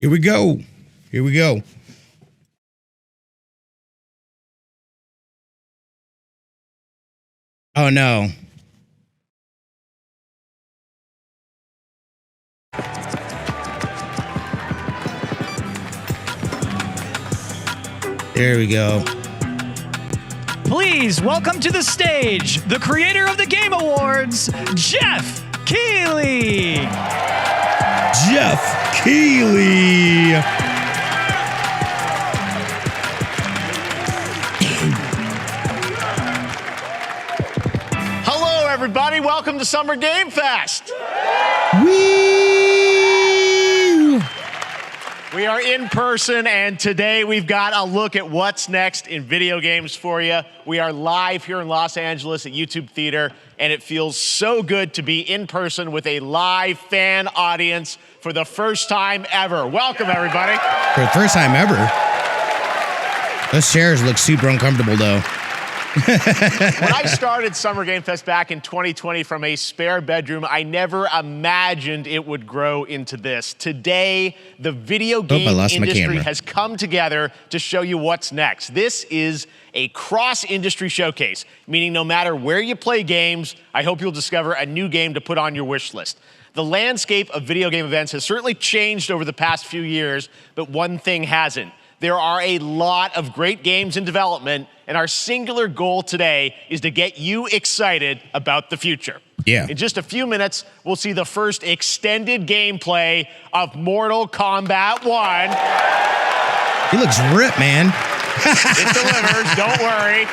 Here we go. Here we go. Oh, no. There we go. Please welcome to the stage the creator of the Game Awards, Jeff Keighley. Jeff Keighley. Hello, everybody. Welcome to Summer Game Fest. We are in person, and today we've got a look at what's next in video games for you. We are live here in Los Angeles at YouTube Theater, and it feels so good to be in person with a live fan audience for the first time ever. Welcome, everybody. For the first time ever. Those chairs look super uncomfortable, though. When I started Summer Game Fest back in 2020 from a spare bedroom, I never imagined it would grow into this. Today, the video game industry has come together to show you what's next. This is a cross-industry showcase, meaning no matter where you play games, I hope you'll discover a new game to put on your wish list. The landscape of video game events has certainly changed over the past few years, but one thing hasn't. There are a lot of great games in development, and our singular goal today is to get you excited about the future. Yeah. In just a few minutes, we'll see the first extended gameplay of Mortal Kombat 1. He looks ripped, man. It delivers, don't worry.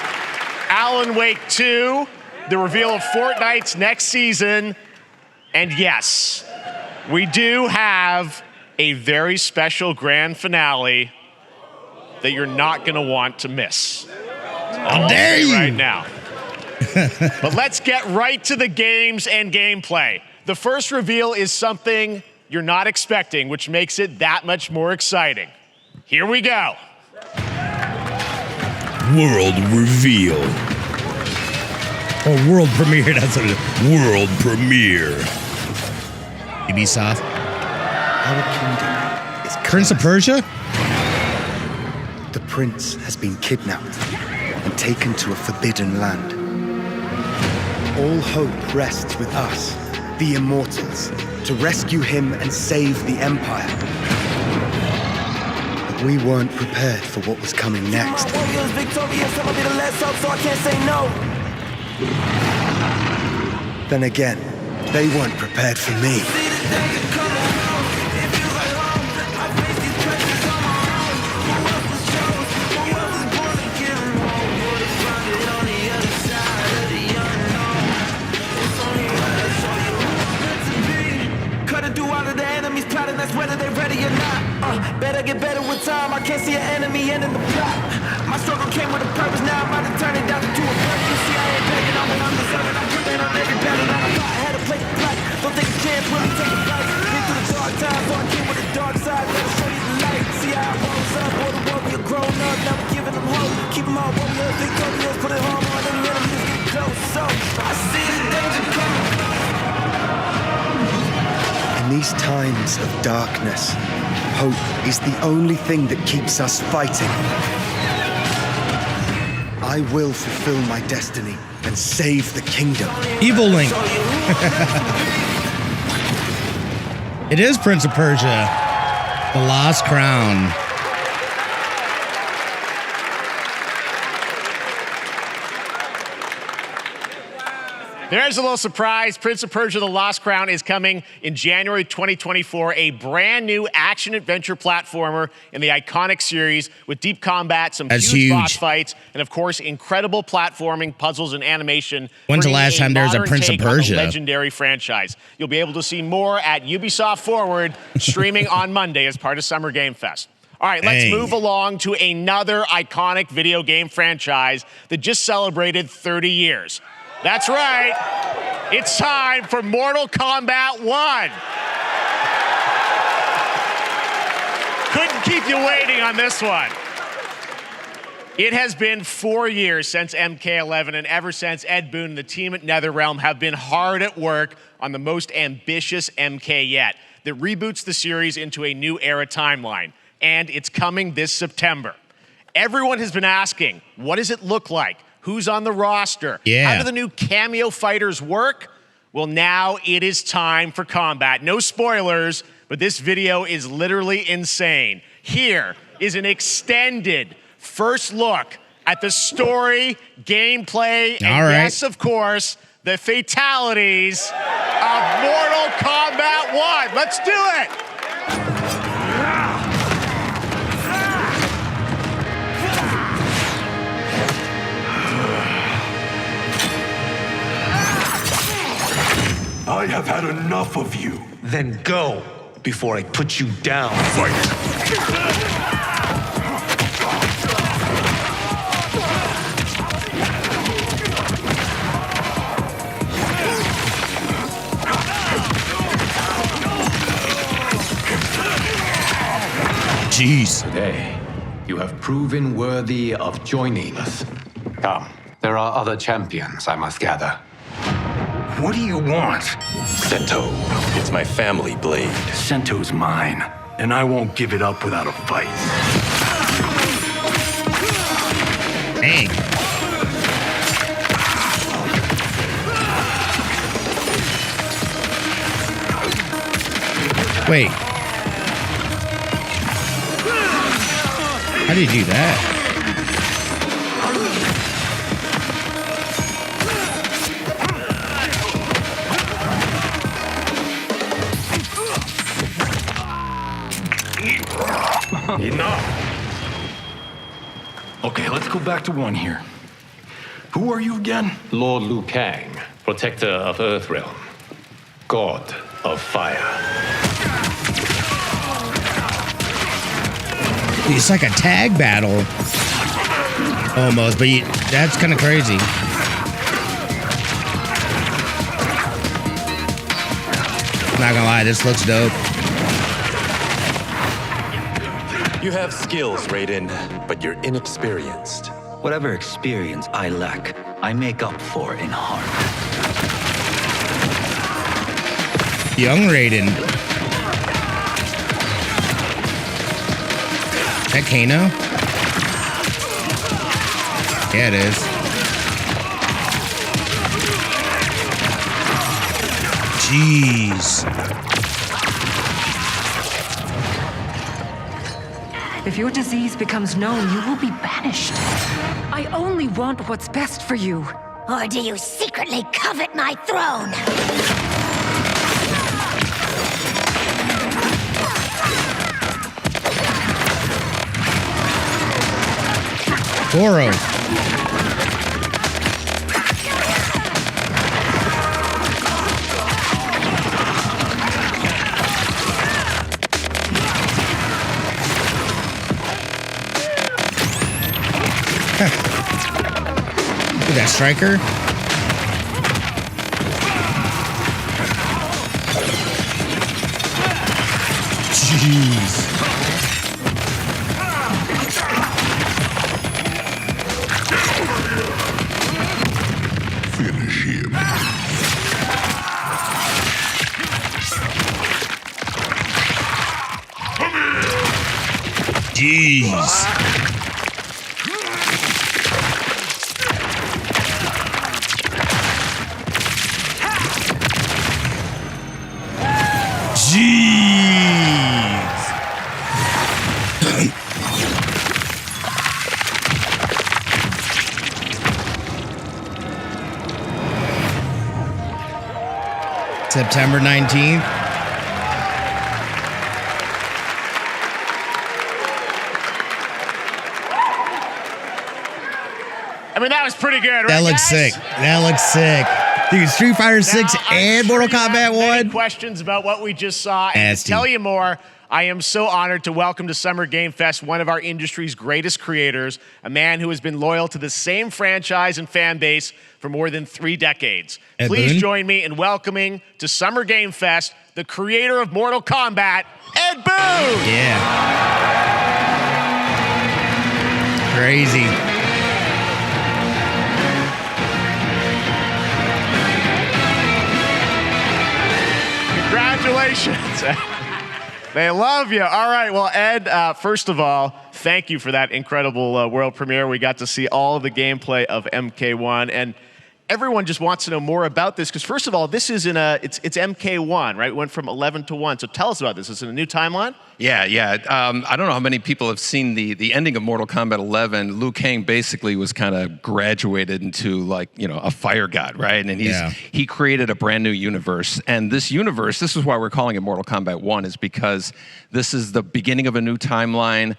Alan Wake 2, the reveal of Fortnite's next season, and yes, we do have a very special grand finale that you're not going to want to miss. How dare you! Right now. But let's get right to the games and gameplay. The first reveal is something you're not expecting, which makes it that much more exciting. Here we go. World reveal. Oh, world premiere. That's what it is. World premiere. Ubisoft. Our kingdom is Prince of Persia? The prince has been kidnapped and taken to a forbidden land. All hope rests with us, the Immortals, to rescue him and save the Empire. But we weren't prepared for what was coming next. Then again, they weren't prepared for me. Whether they're ready or not, better get better with time. I can't see an enemy ending the plot. My struggle came with a purpose, now I'm about to turn it down to a burden. You see, I ain't begging on when I'm deserving. I put that on every battle that I thought I had to play the fight. Don't take a chance, really take a flight. Been through the dark times, so I came with the dark side. Let me show you the light. See how I rose up, boy, the world we are grown up. Now we're giving them hope. Keep them all warriors, victorious. Put it home on them enemies, get close. So I see the danger coming. In these times of darkness, hope is the only thing that keeps us fighting. I will fulfill my destiny and save the kingdom. Evil Link. It is Prince of Persia. The Lost Crown. There's a little surprise. Prince of Persia: The Lost Crown is coming in January 2024, a brand new action-adventure platformer in the iconic series with deep combat, some huge boss fights, and of course, incredible platforming, puzzles, and animation. When's the last time there was a Prince of Persia? Legendary franchise. You'll be able to see more at Ubisoft Forward, streaming on Monday as part of Summer Game Fest. All right, let's move along to another iconic video game franchise that just celebrated 30 years. That's right. It's time for Mortal Kombat 1. Couldn't keep you waiting on this one. It has been 4 years since MK11, and ever since, Ed Boon and the team at NetherRealm have been hard at work on the most ambitious MK yet. that reboots the series into a new era timeline, and it's coming this September. Everyone has been asking, what does it look like? Who's on the roster? Yeah. How do the new cameo fighters work? Well, now it is time for combat. No spoilers, but this video is literally insane. Here is an extended first look at the story, gameplay, and yes, of course, the fatalities of Mortal Kombat 1. Let's do it! I have had enough of you. Then go before I put you down. Jeez. Today, you have proven worthy of joining us. Come, there are other champions I must gather. What do you want? Sento, it's my family blade. Sento's mine, and I won't give it up without a fight. Dang. Wait. How do you do that? Enough! Okay, let's go back to one here. Who are you again? Lord Liu Kang, protector of Earthrealm, god of fire. It's like a tag battle. Almost, but that's kind of crazy. Not gonna lie, this looks dope. You have skills, Raiden, but you're inexperienced. Whatever experience I lack, I make up for in heart. Young Raiden. That Kano? Yeah, it is. Jeez. If your disease becomes known, you will be banished. I only want what's best for you. Or do you secretly covet my throne? Goro. Look at that striker. Jeez. Finish him. Jeez. Jeez. September 19th. I mean, that was pretty good, right, That looks guys? sick. That looks sick. Dude, Street Fighter 6 Now, I'm and sure Mortal you have Kombat many 1. questions about what we just saw. And Nasty. to tell you more, I am so honored to welcome to Summer Game Fest one of our industry's greatest creators, a man who has been loyal to the same franchise and fan base for more than 3 decades. Ed Please Boon? join me in welcoming to Summer Game Fest the creator of Mortal Kombat, Ed Boon. Yeah. Crazy. Congratulations. Congratulations. They love you. All right. Well, Ed, first of all, thank you for that incredible world premiere. We got to see all the gameplay of MK1. And everyone just wants to know more about this because, first of all, this is it's MK1, right? It went from 11 to 1. So tell us about this. Is it a new timeline? Yeah. I don't know how many people have seen the ending of Mortal Kombat 11. Liu Kang basically was kind of graduated into a fire god, right? And he created a brand new universe. And this universe, this is why we're calling it Mortal Kombat 1, is because this is the beginning of a new timeline.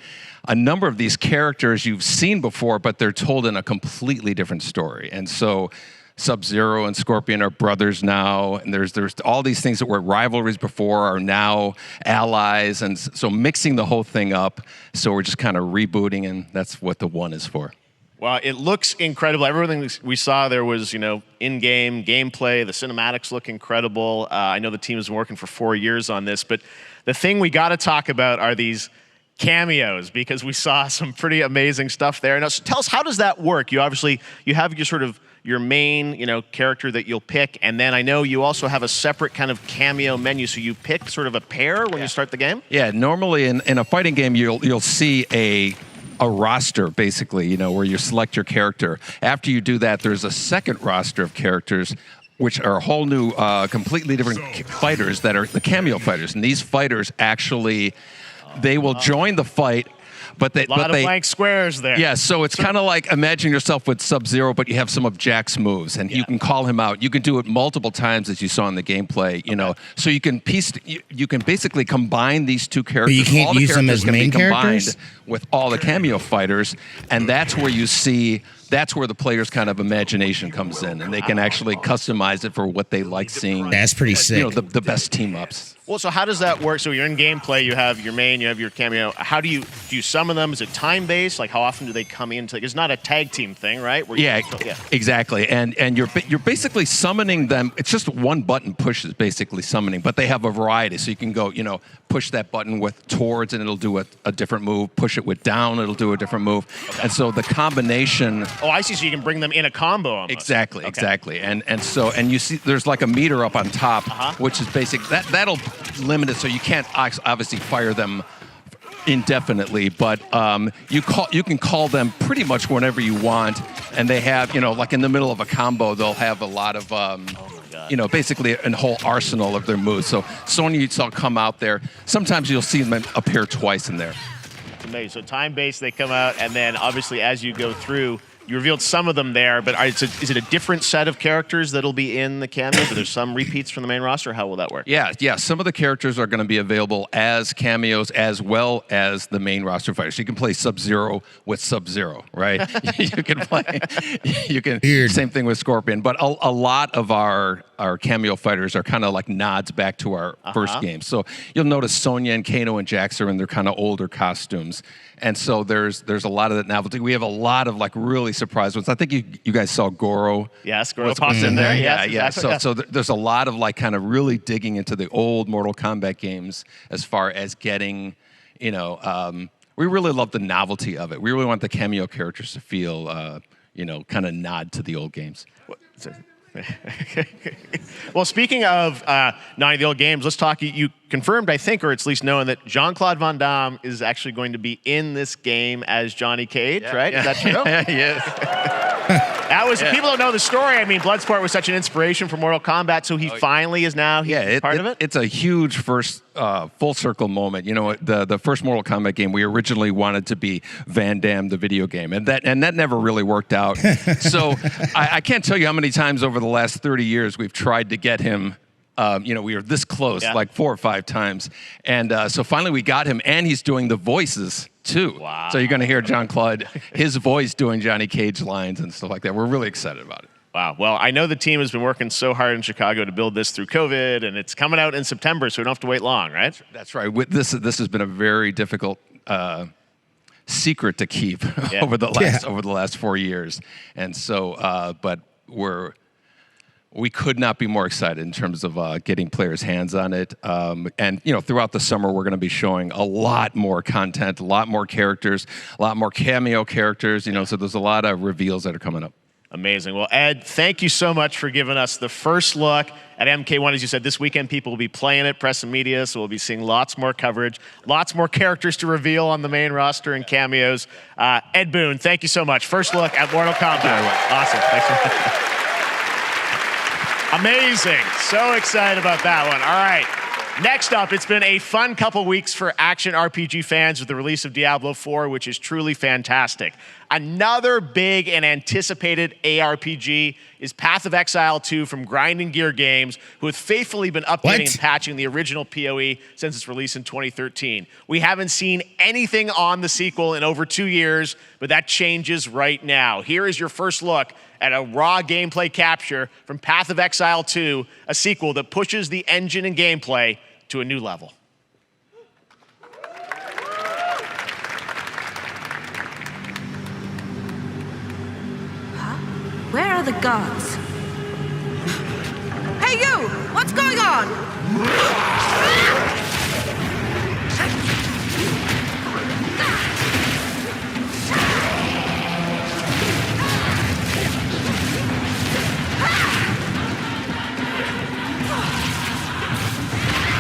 A number of these characters you've seen before, but they're told in a completely different story. And so Sub-Zero and Scorpion are brothers now, and there's all these things that were rivalries before are now allies, and so mixing the whole thing up. So we're just kind of rebooting, and that's what the 1 is for. Well, it looks incredible. Everything we saw there was, in-game gameplay. The cinematics look incredible. I know the team has been working for 4 years on this, but the thing we got to talk about are these cameos, because we saw some pretty amazing stuff there. Now, so tell us, how does that work? You have your main, character that you'll pick, and then I know you also have a separate kind of cameo menu, so you pick sort of a pair when you start the game? Yeah, normally in a fighting game, you'll see a roster, basically, where you select your character. After you do that, there's a second roster of characters, which are a whole new, completely different fighters that are the cameo fighters. And these fighters actually, they will join the fight, but they... A lot of blank squares there. Yeah, so it's kind of like, imagine yourself with Sub-Zero, but you have some of Jack's moves, and you can call him out. You can do it multiple times, as you saw in the gameplay, So you can basically combine these two characters. But you can't use them as main characters? With all the cameo fighters, and that's where that's where the player's kind of imagination comes in, and they can actually customize it for what they like seeing. That's pretty sick. The best team-ups. Well, so how does that work? So you're in gameplay, you have your main, you have your cameo. How do you summon them? Is it time-based? Like, how often do they come in? It's not a tag team thing, right? Exactly. And you're basically summoning them. It's just one button push is basically summoning, but they have a variety. So you can go, push that button with towards, and it'll do a different move. Push it with down, it'll do a different move. And so the combination... Oh, I see. So you can bring them in a combo almost. Exactly. And you see there's like a meter up on top, which is basic. That'll limit it, so you can't obviously fire them indefinitely, but you can call them pretty much whenever you want, and they have, like in the middle of a combo, they'll have a lot of basically a whole arsenal of their moves. So Sonya, you saw come out there. Sometimes you'll see them appear twice in there. Amazing. So time-based, they come out, and then obviously as you go through, you revealed some of them there, but is it a different set of characters that'll be in the cameos? Are there some repeats from the main roster? How will that work? Yeah. Some of the characters are going to be available as cameos as well as the main roster fighters. You can play Sub-Zero with Sub-Zero, right? Same thing with Scorpion. But a lot of our cameo fighters are kind of like nods back to our first game. So you'll notice Sonya and Kano and Jax are in their kind of older costumes. And so there's a lot of that novelty. We have a lot of really surprise ones. I think you guys saw Goro. Yes, Goro pops in there. Yeah. Exactly. So there's a lot of kind of really digging into the old Mortal Kombat games as far as getting, we really love the novelty of it. We really want the cameo characters to feel, kind of nod to the old games. Well, speaking of the old games, let's talk. You confirmed, I think, or it's at least known, that Jean-Claude Van Damme is actually going to be in this game as Johnny Cage, right? Is that true? Yes. That was, people don't know the story. I mean, Bloodsport was such an inspiration for Mortal Kombat, so he finally is now part of it? It's a huge first full circle moment. The first Mortal Kombat game, we originally wanted to be Van Damme, the video game, and that never really worked out. So I can't tell you how many times over the last 30 years we've tried to get him. We were this close, like 4 or 5 times. And so finally we got him, and he's doing the voices too. Wow. So you're going to hear Jean-Claude, his voice doing Johnny Cage lines and stuff like that. We're really excited about it. Wow. Well, I know the team has been working so hard in Chicago to build this through COVID, and it's coming out in September, so we don't have to wait long, right? That's right. This has been a very difficult secret to keep over the last 4 years. And so, but we could not be more excited in terms of getting players' hands on it. And, throughout the summer, we're going to be showing a lot more content, a lot more characters, a lot more cameo characters, so there's a lot of reveals that are coming up. Amazing. Well, Ed, thank you so much for giving us the first look at MK1. As you said, this weekend people will be playing it, press and media, so we'll be seeing lots more coverage, lots more characters to reveal on the main roster and cameos. Ed Boon, thank you so much. First look at Mortal Kombat. Awesome. Thanks so much. Amazing. So excited about that one. All right. Next up, it's been a fun couple weeks for action RPG fans with the release of Diablo 4, which is truly fantastic. Another big and anticipated ARPG is Path of Exile 2 from Grinding Gear Games, who have faithfully been updating and patching the original PoE since its release in 2013. We haven't seen anything on the sequel in over 2 years, but that changes right now. Here is your first look at a raw gameplay capture from Path of Exile 2, a sequel that pushes the engine and gameplay to a new level. Where are the gods? Hey you! What's going on?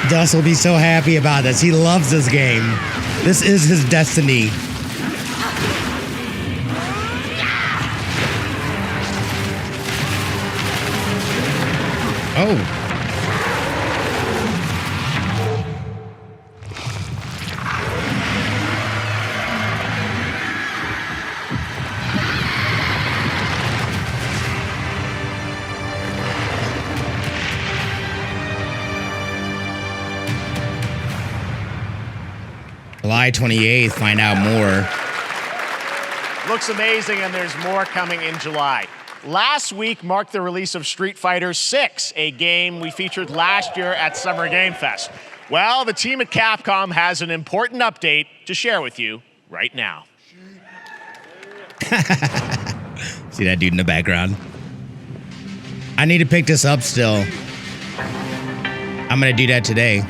Dust will be so happy about this. He loves this game. This is his destiny. Oh. July 28th, find out more. Looks amazing, and there's more coming in July. Last week marked the release of Street Fighter VI, a game we featured last year at Summer Game Fest. Well, the team at Capcom has an important update to share with you right now. See that dude in the background? I need to pick this up still. I'm gonna do that today.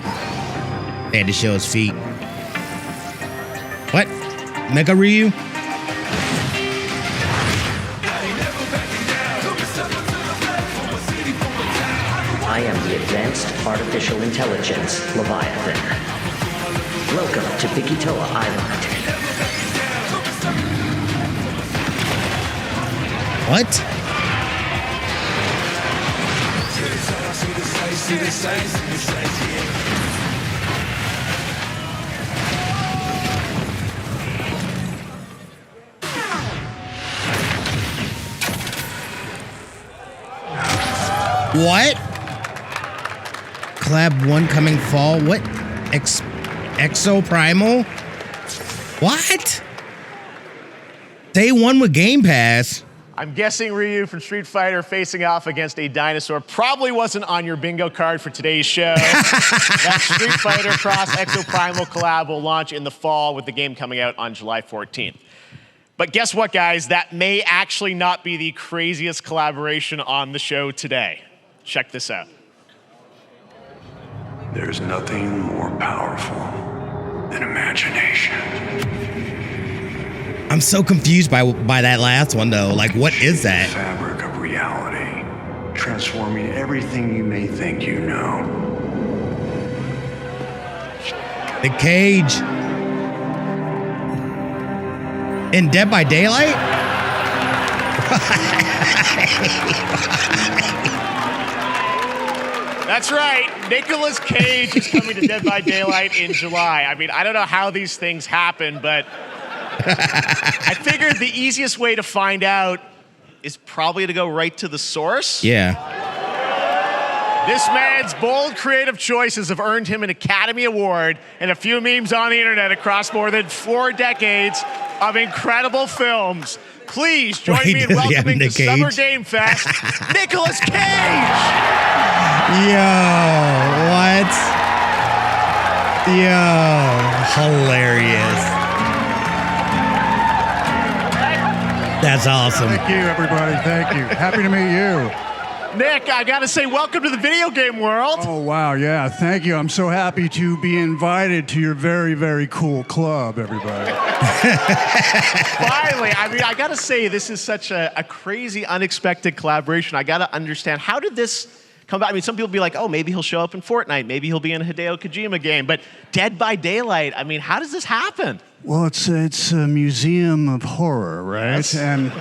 They had to show his feet. What? Mega Ryu? I am the Advanced Artificial Intelligence, Leviathan. Welcome to Bikitoa Island. What? What? Collab 1 coming fall? What? Exo Primal? What? Day 1 with Game Pass. I'm guessing Ryu from Street Fighter facing off against a dinosaur probably wasn't on your bingo card for today's show. That Street Fighter Cross Exo Primal collab will launch in the fall, with the game coming out on July 14th. But guess what, guys? That may actually not be the craziest collaboration on the show today. Check this out. There's nothing more powerful than imagination. I'm so confused by that last one, though. Like, what is that? Fabric of reality, transforming everything you may think you know. The Cage. In Dead by Daylight? That's right. Nicolas Cage is coming to Dead by Daylight in July. I mean, I don't know how these things happen, but I figured the easiest way to find out is probably to go right to the source. Yeah. This man's bold creative choices have earned him an Academy Award and a few memes on the internet across more than 4 decades of incredible films. Please join me in welcoming to Summer Game Fest, Nicolas Cage! Yo, what? Yo, hilarious. That's awesome. Thank you, everybody. Thank you. Happy to meet you. Nick, I gotta say, welcome to the video game world. Oh, wow, yeah, thank you. I'm so happy to be invited to your very, very cool club, everybody. Finally, I mean, I gotta say, this is such a crazy, unexpected collaboration. I gotta understand, how did this come about? I mean, some people be like, oh, maybe he'll show up in Fortnite, maybe he'll be in a Hideo Kojima game, but Dead by Daylight, I mean, how does this happen? Well, it's a museum of horror, right? Yes. And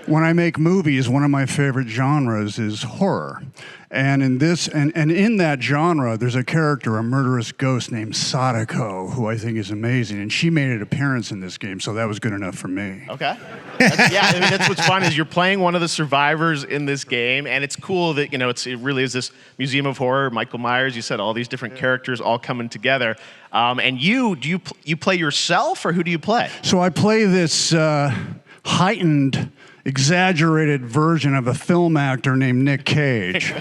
when I make movies, one of my favorite genres is horror. And in this, and in that genre, there's a character, a murderous ghost named Sadako, who I think is amazing. And she made an appearance in this game, so that was good enough for me. Okay. Yeah, I mean, that's what's fun is you're playing one of the survivors in this game, and it's cool that, you know, it really is this museum of horror. Michael Myers, you said all these different characters all coming together. And you play yourself, or who do you play? So I play this heightened, exaggerated version of a film actor named Nick Cage.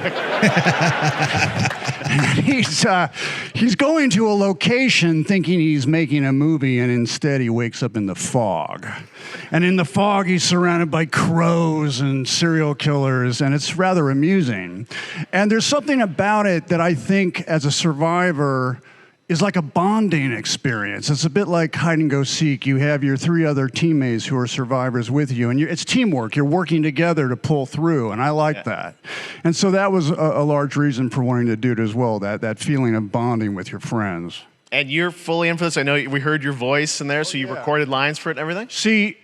He's going to a location thinking he's making a movie, and instead he wakes up in the fog. And in the fog, he's surrounded by crows and serial killers, and it's rather amusing. And there's something about it that I think, as a survivor, is like a bonding experience. It's a bit like hide and go seek. You have your 3 other teammates who are survivors with you, and it's teamwork. You're working together to pull through, and I like that. And so that was a large reason for wanting to do it as well, that feeling of bonding with your friends. And you're fully in for this. I know we heard your voice in there, so you recorded lines for it and everything? See,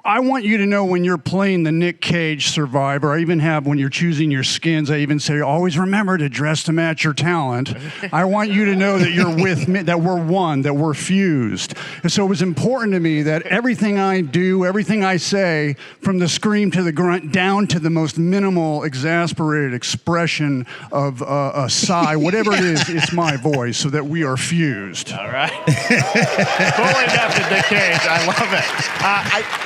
I want you to know when you're playing the Nick Cage survivor, I even have, when you're choosing your skins, I even say, always remember to dress to match your talent. I want you to know that you're with me, that we're one, that we're fused. And so it was important to me that everything I do, everything I say, from the scream to the grunt, down to the most minimal, exasperated expression of a sigh, whatever it is, it's my voice, so that we are fused. All right. Fully adapted Nick Cage. I love it.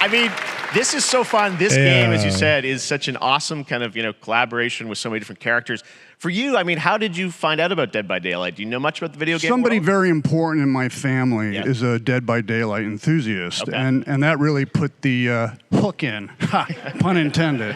I mean, this is so fun. This game, as you said, is such an awesome kind of, collaboration with so many different characters. For you, I mean, how did you find out about Dead by Daylight? Do you know much about the video game Somebody world? very important in my family is a Dead by Daylight enthusiast, and that really put the hook in, pun intended.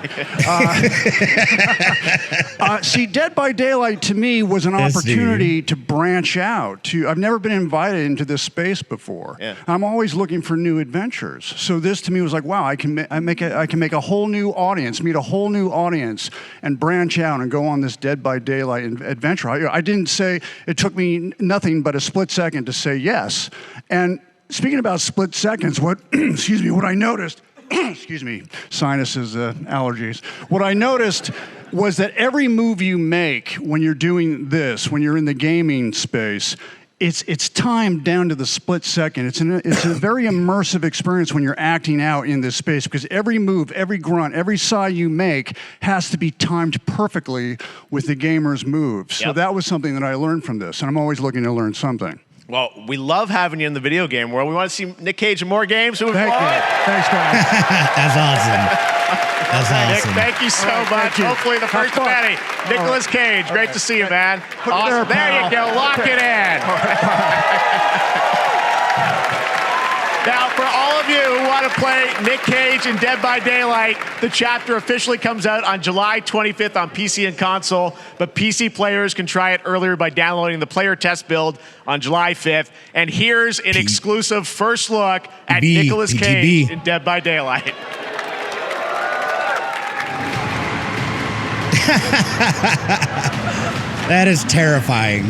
See, Dead by Daylight to me was an opportunity to branch out. I've never been invited into this space before. Yeah. I'm always looking for new adventures. So this to me was like, wow, I can make a whole new audience, meet a whole new audience, and branch out and go on this Dead by Daylight adventure. I didn't say, it took me nothing but a split second to say yes. And speaking about split seconds, what I noticed, excuse me, sinuses, allergies. What I noticed was that every move you make when you're doing this, when you're in the gaming space, it's timed down to the split second. It's a very immersive experience when you're acting out in this space, because every move, every grunt, every sigh you make has to be timed perfectly with the gamer's moves. So that was something that I learned from this, and I'm always looking to learn something. Well, we love having you in the video game world. We want to see Nick Cage in more games. Thank you. Thanks, guys. That's awesome. That's awesome. Nick, thank you so much. Hopefully the first of many. Nicolas Cage, great to see you, man. Awesome. There you go. Lock it in. Now, for all of you who want to play Nick Cage in Dead by Daylight, the chapter officially comes out on July 25th on PC and console, but PC players can try it earlier by downloading the player test build on July 5th. And here's an exclusive first look at Nicolas Cage in Dead by Daylight. That is terrifying.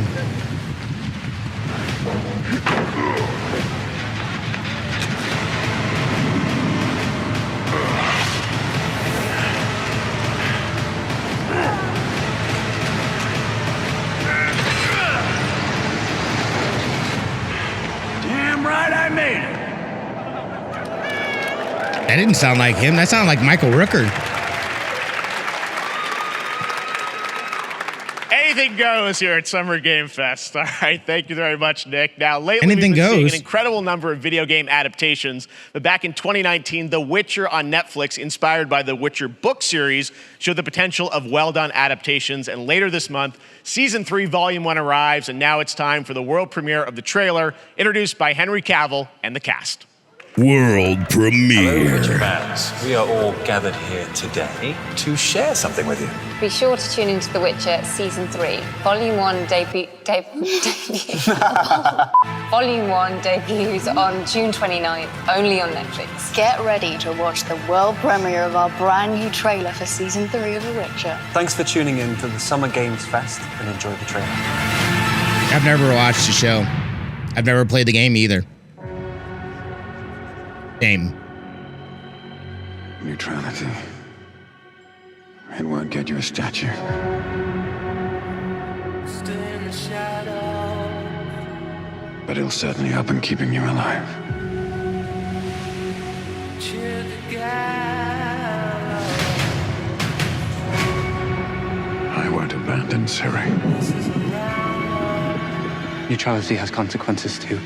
Damn right I made it. That didn't sound like him. That sounded like Michael Rooker. Anything goes here at Summer Game Fest. All right, thank you very much, Nick. Now, lately Anything we've been seeing goes. an incredible number of video game adaptations. But back in 2019, The Witcher on Netflix, inspired by the Witcher book series, showed the potential of well-done adaptations. And later this month, Season 3, Volume 1 arrives, and now it's time for the world premiere of the trailer, introduced by Henry Cavill and the cast. World premiere. Hello, Witcher fans. We are all gathered here today to share something with you. Be sure to tune into The Witcher Season 3. Volume 1 Volume 1 debuts on June 29th, only on Netflix. Get ready to watch the world premiere of our brand new trailer for Season 3 of The Witcher. Thanks for tuning in to the Summer Games Fest and enjoy the trailer. I've never watched the show. I've never played the game either. Game. Neutrality. It won't get you a statue. But it'll certainly help in keeping you alive. I won't abandon Ciri. Neutrality has consequences too.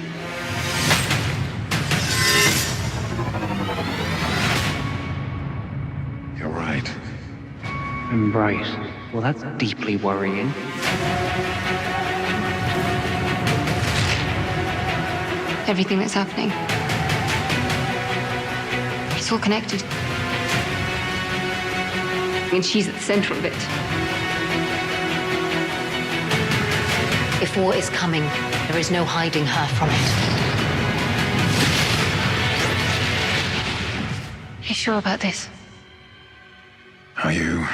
You're right. Embrace. Well, that's deeply worrying. Everything that's happening. It's all connected. And she's at the center of it. If war is coming, there is no hiding her from it. You sure about this? Are you?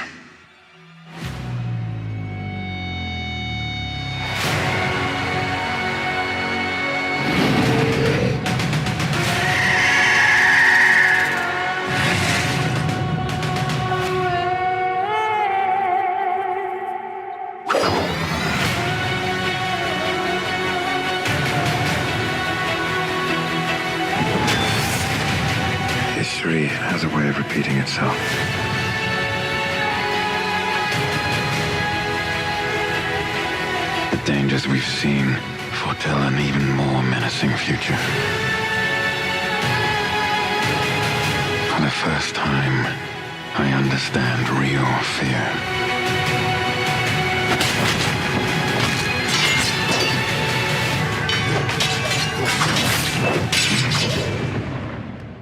History has a way of repeating itself. The dangers we've seen foretell an even more menacing future. For the first time, I understand real fear.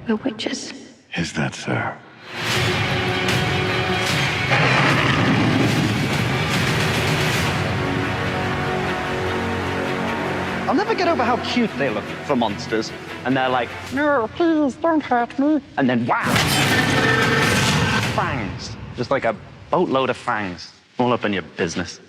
We're witches. Is that so? I'll never get over how cute they look for monsters. And they're like, no, please don't hurt me. And then, wow! Fangs. Just like a boatload of fangs. All up in your business.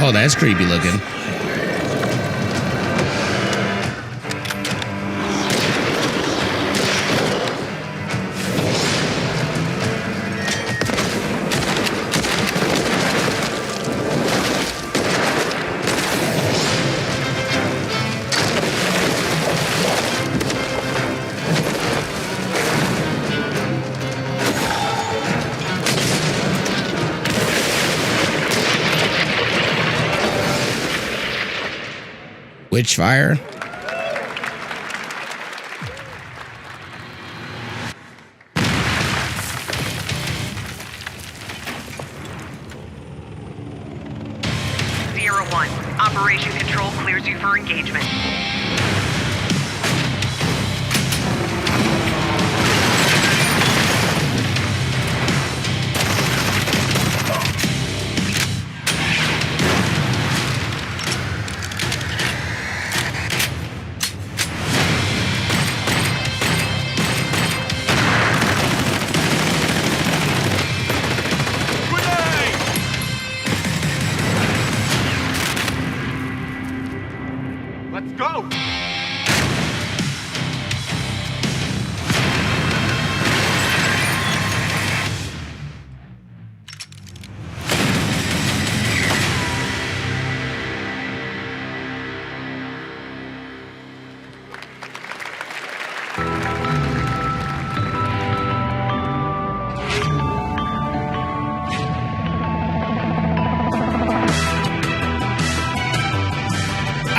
Oh, that's creepy looking. Witchfire. Sierra 1, Operation Control clears you for engagement. Let's go!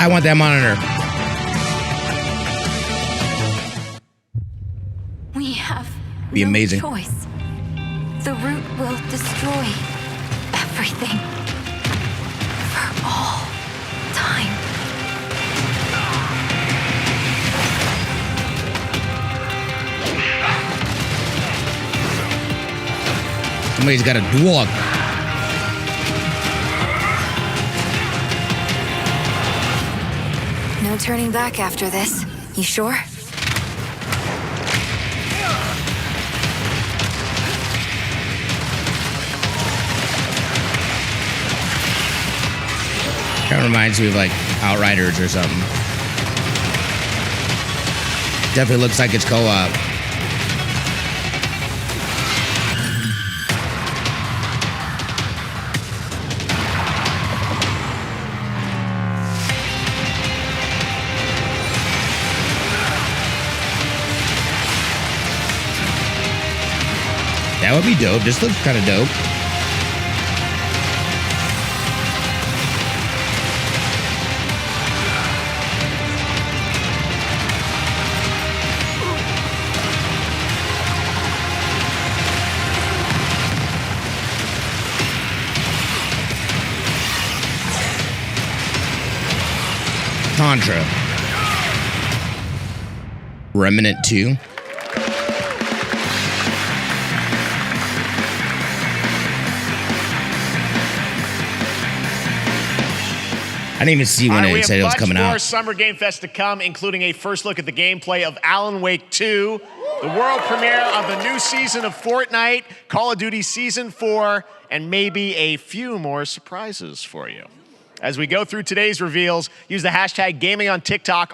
I want that monitor. We have Be amazing. no choice. The root will destroy everything for all time. Somebody's got a dog. No turning back after this. You sure? Kind of reminds me of like Outriders or something. Definitely looks like it's co-op. That would be dope. This looks kind of dope. Contra. Remnant 2. I didn't even see when it said it was coming out. We have much more Summer Game Fest to come, including a first look at the gameplay of Alan Wake 2, the world premiere of the new season of Fortnite, Call of Duty Season 4, and maybe a few more surprises for you. As we go through today's reveals, use the hashtag gaming on TikTok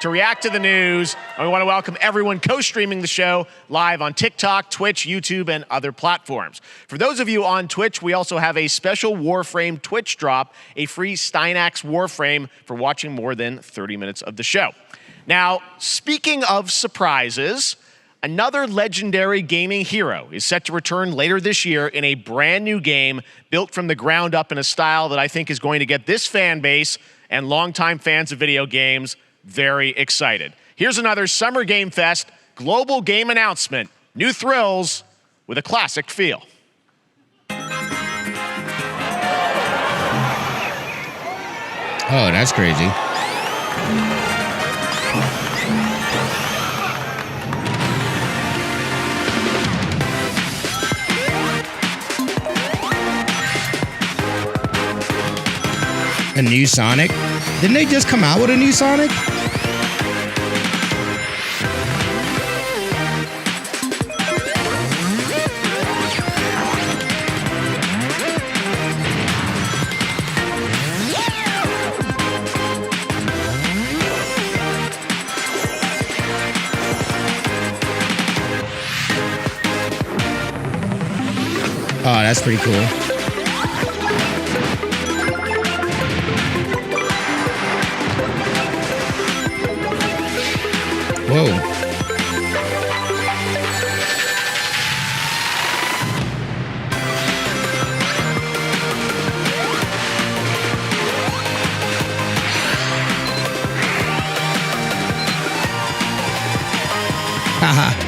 to react to the news. And we want to welcome everyone co-streaming the show live on TikTok, Twitch, YouTube, and other platforms. For those of you on Twitch, we also have a special Warframe Twitch drop, a free Steinax Warframe for watching more than 30 minutes of the show. Now, speaking of surprises, another legendary gaming hero is set to return later this year in a brand new game built from the ground up in a style that I think is going to get this fan base and longtime fans of video games very excited. Here's another Summer Game Fest global game announcement. New thrills with a classic feel. Oh, that's crazy. A new Sonic? Didn't they just come out with a new Sonic? Oh, that's pretty cool. Whoa. Haha.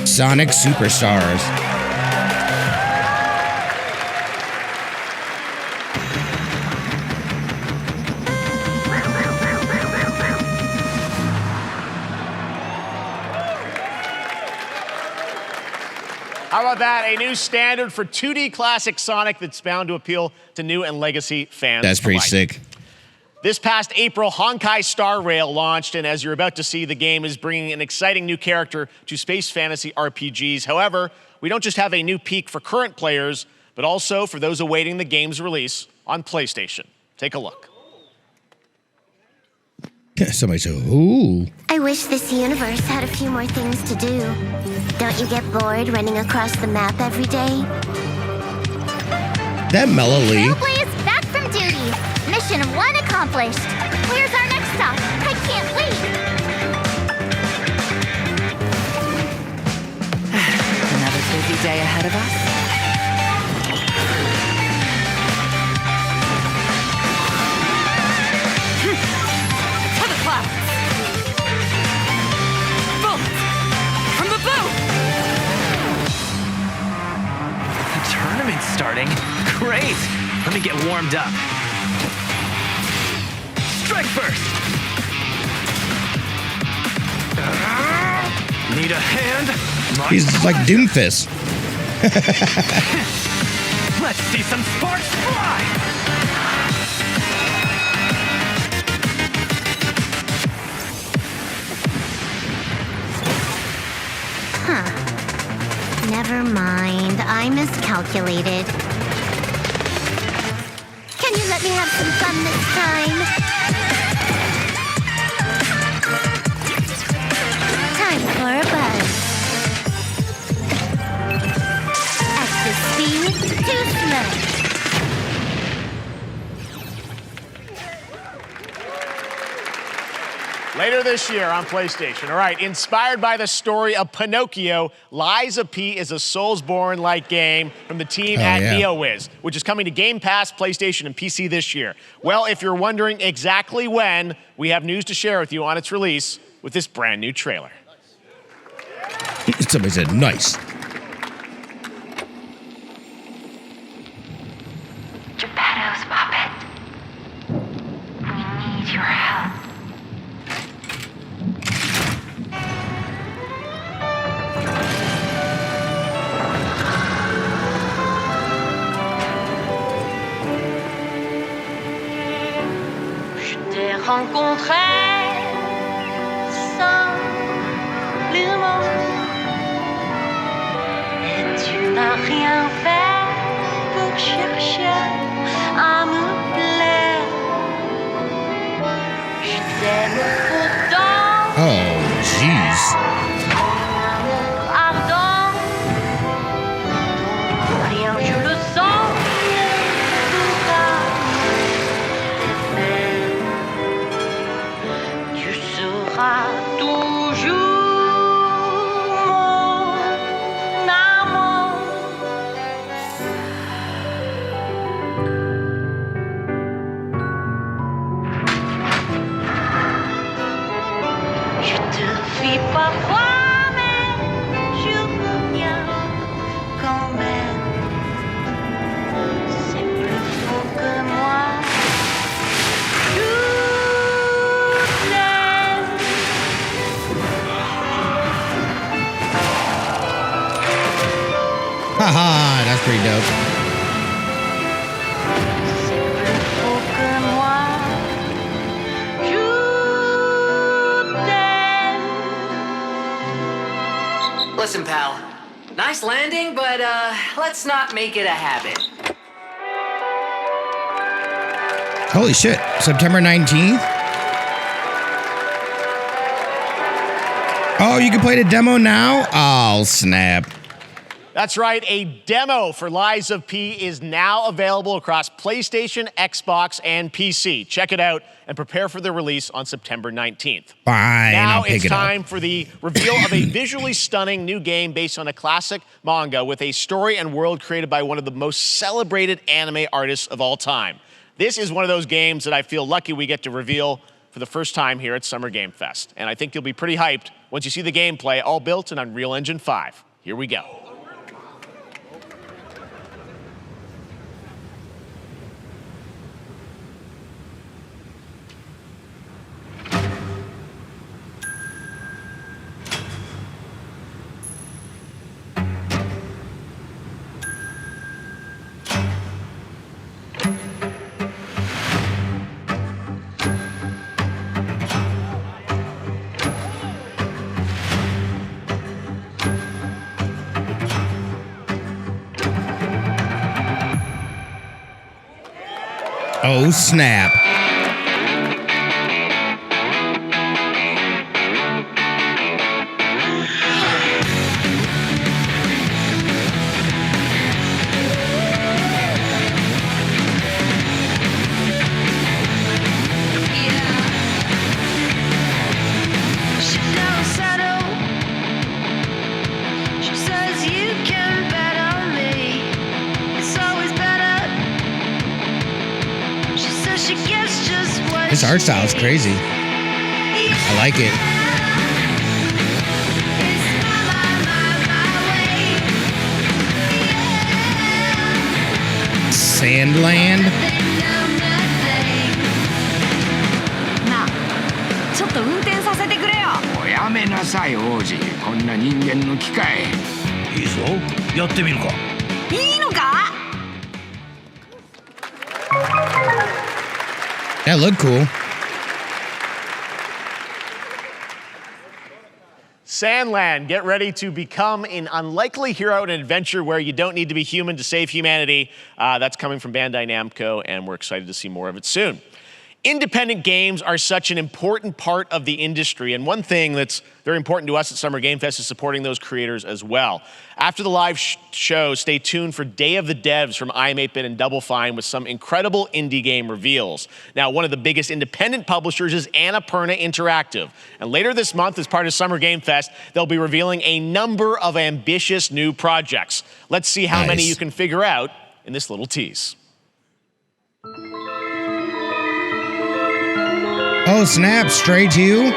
Sonic Superstars. How about that? A new standard for 2D classic Sonic that's bound to appeal to new and legacy fans. That's pretty alike. sick. This past April, Honkai Star Rail launched, and as you're about to see, the game is bringing an exciting new character to space fantasy RPGs. However, we don't just have a new peak for current players, but also for those awaiting the game's release on PlayStation. Take a look. Somebody said, ooh. I wish this universe had a few more things to do. Don't you get bored running across the map every day? That melody. Trailblaze back from duty. Mission 1 accomplished. Where's our next stop? I can't wait. ahead of us? To the clouds! Bullets! From the boat! The tournament's starting. Great! Let me get warmed up. Strike first! Need a hand? He's like Doomfist. Let's see some sparks fly! Huh. Never mind. I miscalculated. Can you let me have some fun this time? Time for a buzz. Extra speed, too slow. Later this year on PlayStation. All right, inspired by the story of Pinocchio, Lies of P is a Soulsborne-like game from the team at NeoWiz, which is coming to Game Pass, PlayStation, and PC this year. Well, if you're wondering exactly when, we have news to share with you on its release with this brand new trailer. Somebody said, nice. Geppetto's puppet. We need your help. Je t'ai rencontré simplement et tu n'as rien fait pour chercher à me plaire. Je t'aime pourtant. Oh, jeez. Ardent, rien je le sens. Tu seras toujours mon amour. Je te fuis parfois, mais je reviens quand même. C'est plus fort que moi. Haha, that's pretty dope. Listen, pal. Nice landing, but let's not make it a habit. Holy shit. September 19th? Oh, you can play the demo now? Oh, snap. That's right, a demo for Lies of P is now available across PlayStation, Xbox, and PC. Check it out and prepare for the release on September 19th. Fine, now I'll pick it's it up. time for the reveal of a visually stunning new game based on a classic manga with a story and world created by one of the most celebrated anime artists of all time. This is one of those games that I feel lucky we get to reveal for the first time here at Summer Game Fest. And I think you'll be pretty hyped once you see the gameplay, all built in Unreal Engine 5. Here we go. Oh, snap. She says you can bet on This art style is crazy. I like it. Sandland. なあ、ちょっと運転させてくれよ。おやめなさい王子、こんな人間の機械。いいぞ、やってみるか。いいのか？ That looked cool. Sandland, get ready to become an unlikely hero in an adventure where you don't need to be human to save humanity. That's coming from Bandai Namco, and we're excited to see more of it soon. Independent games are such an important part of the industry, and one thing that's very important to us at Summer Game Fest is supporting those creators as well. After the live show, stay tuned for Day of the Devs from iam8bit and Double Fine with some incredible indie game reveals. Now, one of the biggest independent publishers is Annapurna Interactive, and later this month, as part of Summer Game Fest, they'll be revealing a number of ambitious new projects. Let's see how many you can figure out in this little tease. Oh, snap, Stray 2.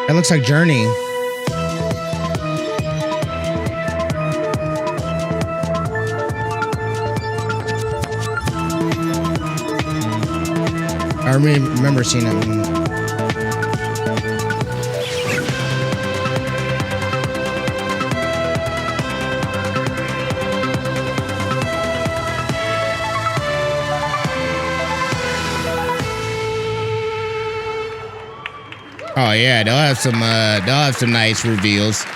That looks like Journey. I remember seeing that one. Oh yeah, they'll have some nice reveals.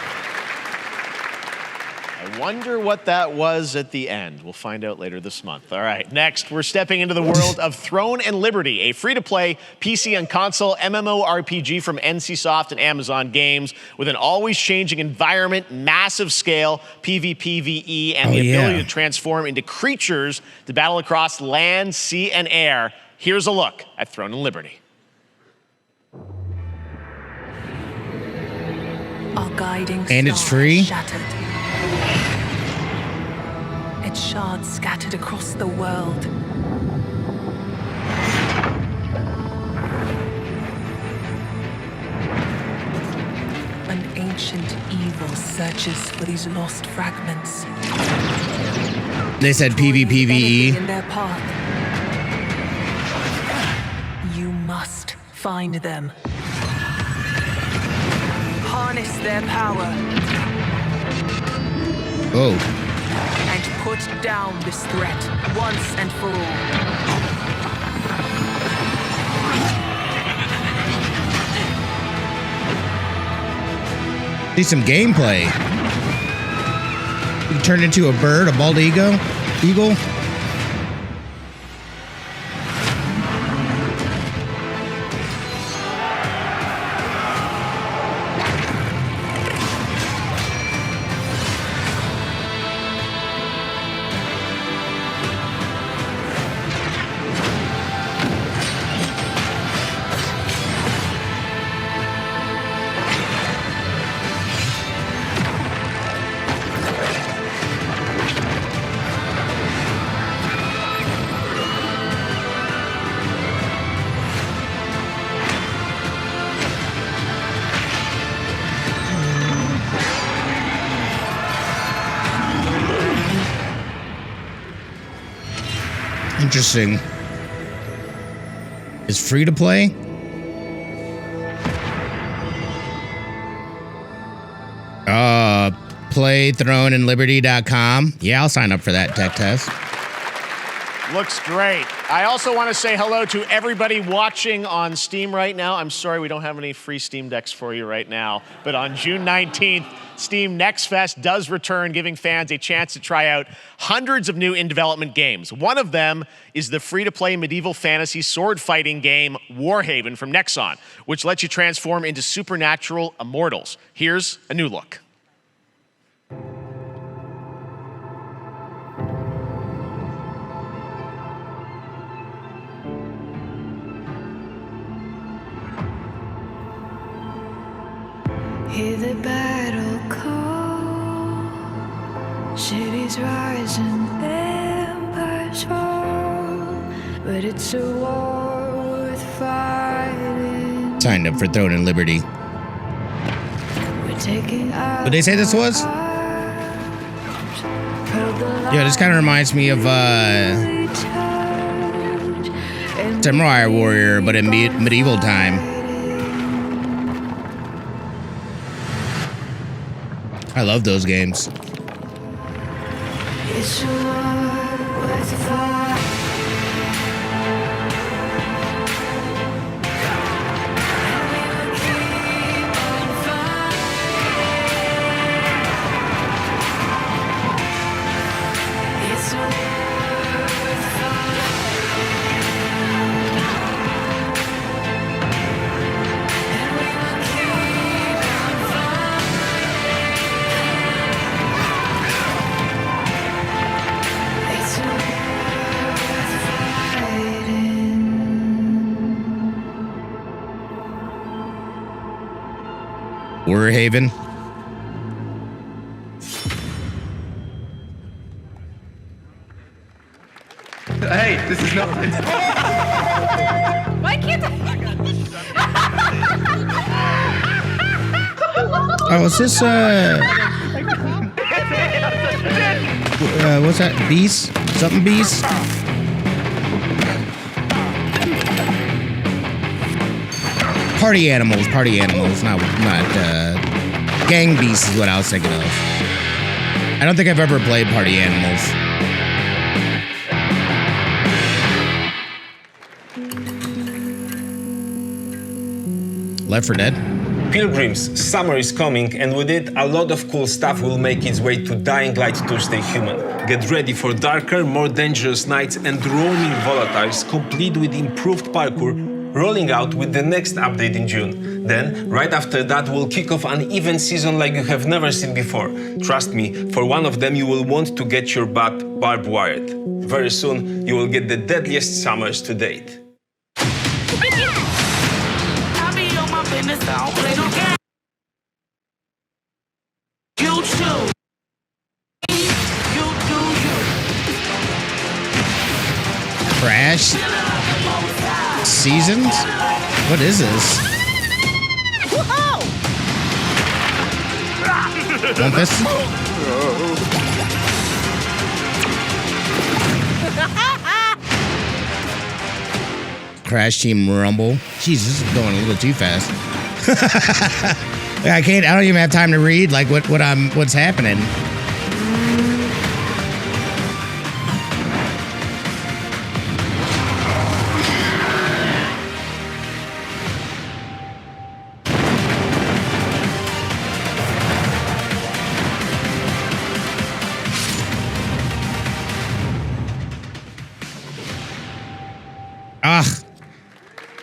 I wonder what that was at the end. We'll find out later this month. All right, next we're stepping into the world of Throne and Liberty, a free-to-play PC and console MMORPG from NCSoft and Amazon Games with an always-changing environment, massive scale, PvPvE, and the ability to transform into creatures to battle across land, sea, and air. Here's a look at Throne and Liberty. Our guiding and it's free. Shattered. Its shards scattered across the world. An ancient evil searches for these lost fragments. They said PvPvE. In their path. You must find them. Harness their power. Oh. And put down this threat once and for all. See some gameplay. You can turn into a bird, a bald eagle. Interesting. It's free to play? Playthroneandliberty.com. Yeah, I'll sign up for that tech test. Looks great. I also want to say hello to everybody watching on Steam right now. I'm sorry we don't have any free Steam Decks for you right now, but on June 19th, Steam Next Fest does return, giving fans a chance to try out hundreds of new in-development games. One of them is the free-to-play medieval fantasy sword fighting game Warhaven from Nexon, which lets you transform into supernatural immortals. Here's a new look. Hear the battle call, cities Tides rise and empires fall, but it's a war worth fighting. Signed up for Throne and Liberty. We're taking What did they say this was? Yeah, this kind of reminds me of Samurai Warrior, but in medieval time. I love those games. It's a war worth fighting. Warhaven. Hey, this is not. Why can't I? Oh, is this what's that? Beast? Something Beast? Party animals, not Gang Beasts is what I was thinking of. I don't think I've ever played Party Animals. Left 4 Dead? Pilgrims, summer is coming, and with it, a lot of cool stuff will make its way to Dying Light to Stay Human. Get ready for darker, more dangerous nights and roaming volatiles, complete with improved parkour, rolling out with the next update in June. Then, right after that, we'll kick off an event season like you have never seen before. Trust me, for one of them you will want to get your butt barbed wired. Very soon, you will get the deadliest summers to date. Crash Seasons? What is this? One Piston? Crash Team Rumble. Jesus, this is going a little too fast. I don't even have time to read like what's happening.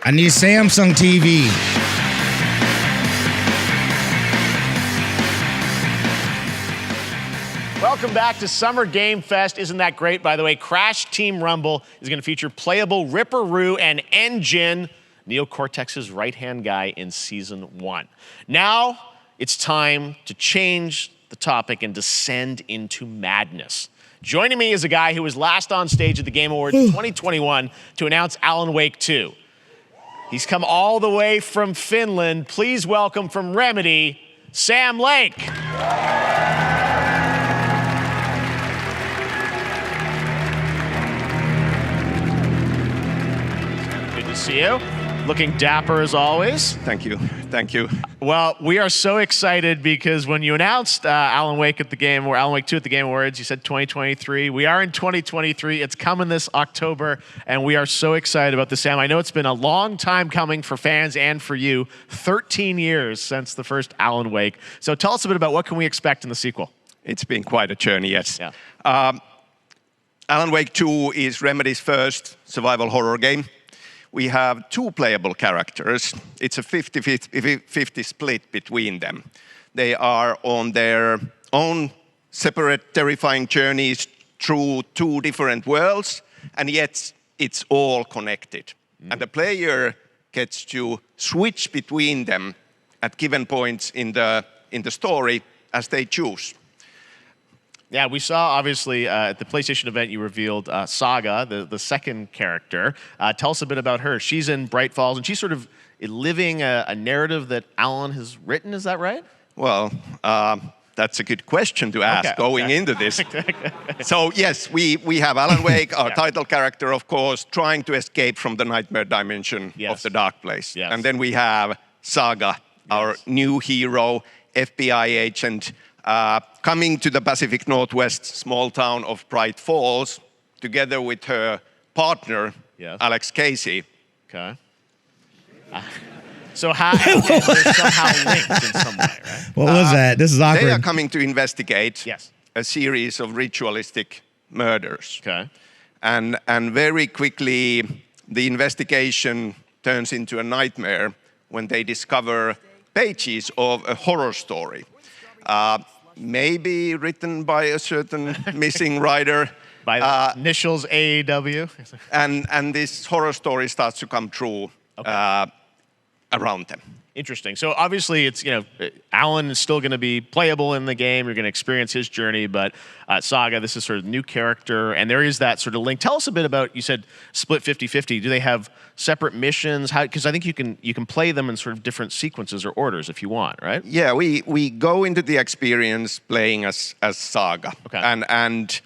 I need a Samsung TV. Welcome back to Summer Game Fest. Isn't that great? By the way, Crash Team Rumble is going to feature playable Ripperoo and N-Gin, Neo Cortex's right-hand guy in Season 1. Now, it's time to change the topic and descend into madness. Joining me is a guy who was last on stage at the Game Awards 2021 to announce Alan Wake 2. He's come all the way from Finland. Please welcome from Remedy, Sam Lake. Good to see you. Looking dapper as always. Thank you. Thank you. Well, we are so excited because when you announced Alan Wake 2 at the Game Awards, you said 2023. We are in 2023. It's coming this October, and we are so excited about this, Sam. I know it's been a long time coming for fans and for you. 13 years since the first Alan Wake. So tell us a bit about what can we expect in the sequel. It's been quite a journey, yes. Yeah. Alan Wake 2 is Remedy's first survival horror game. We have 2 playable characters. It's a 50-50 split between them. They are on their own separate terrifying journeys through 2 different worlds, and yet it's all connected. And the player gets to switch between them at given points in the story as they choose. Yeah, we saw, obviously, at the PlayStation event, you revealed Saga, the second character. Tell us a bit about her. She's in Bright Falls, and she's sort of living a narrative that Alan has written. Is that right? Well, that's a good question to ask going into this. So, yes, we have Alan Wake, our title character, of course, trying to escape from the nightmare dimension of the Dark Place. And then we have Saga, our new hero, FBI agent, coming to the Pacific Northwest small town of Bright Falls, together with her partner, Alex Casey. Okay. So how they're somehow linked in some way, right? What was that? This is awkward. They are coming to investigate a series of ritualistic murders. Okay. And very quickly, the investigation turns into a nightmare when they discover pages of a horror story. Maybe written by a certain missing writer. By the initials AEW. And this horror story starts to come true around them. Interesting. So obviously it's, Alan is still going to be playable in the game. You're going to experience his journey, but Saga, this is sort of new character, and there is that sort of link. Tell us a bit about, you said split 50-50. Do they have separate missions? How? Because I think you can play them in sort of different sequences or orders if you want, right? Yeah, we go into the experience playing as Saga. Okay. And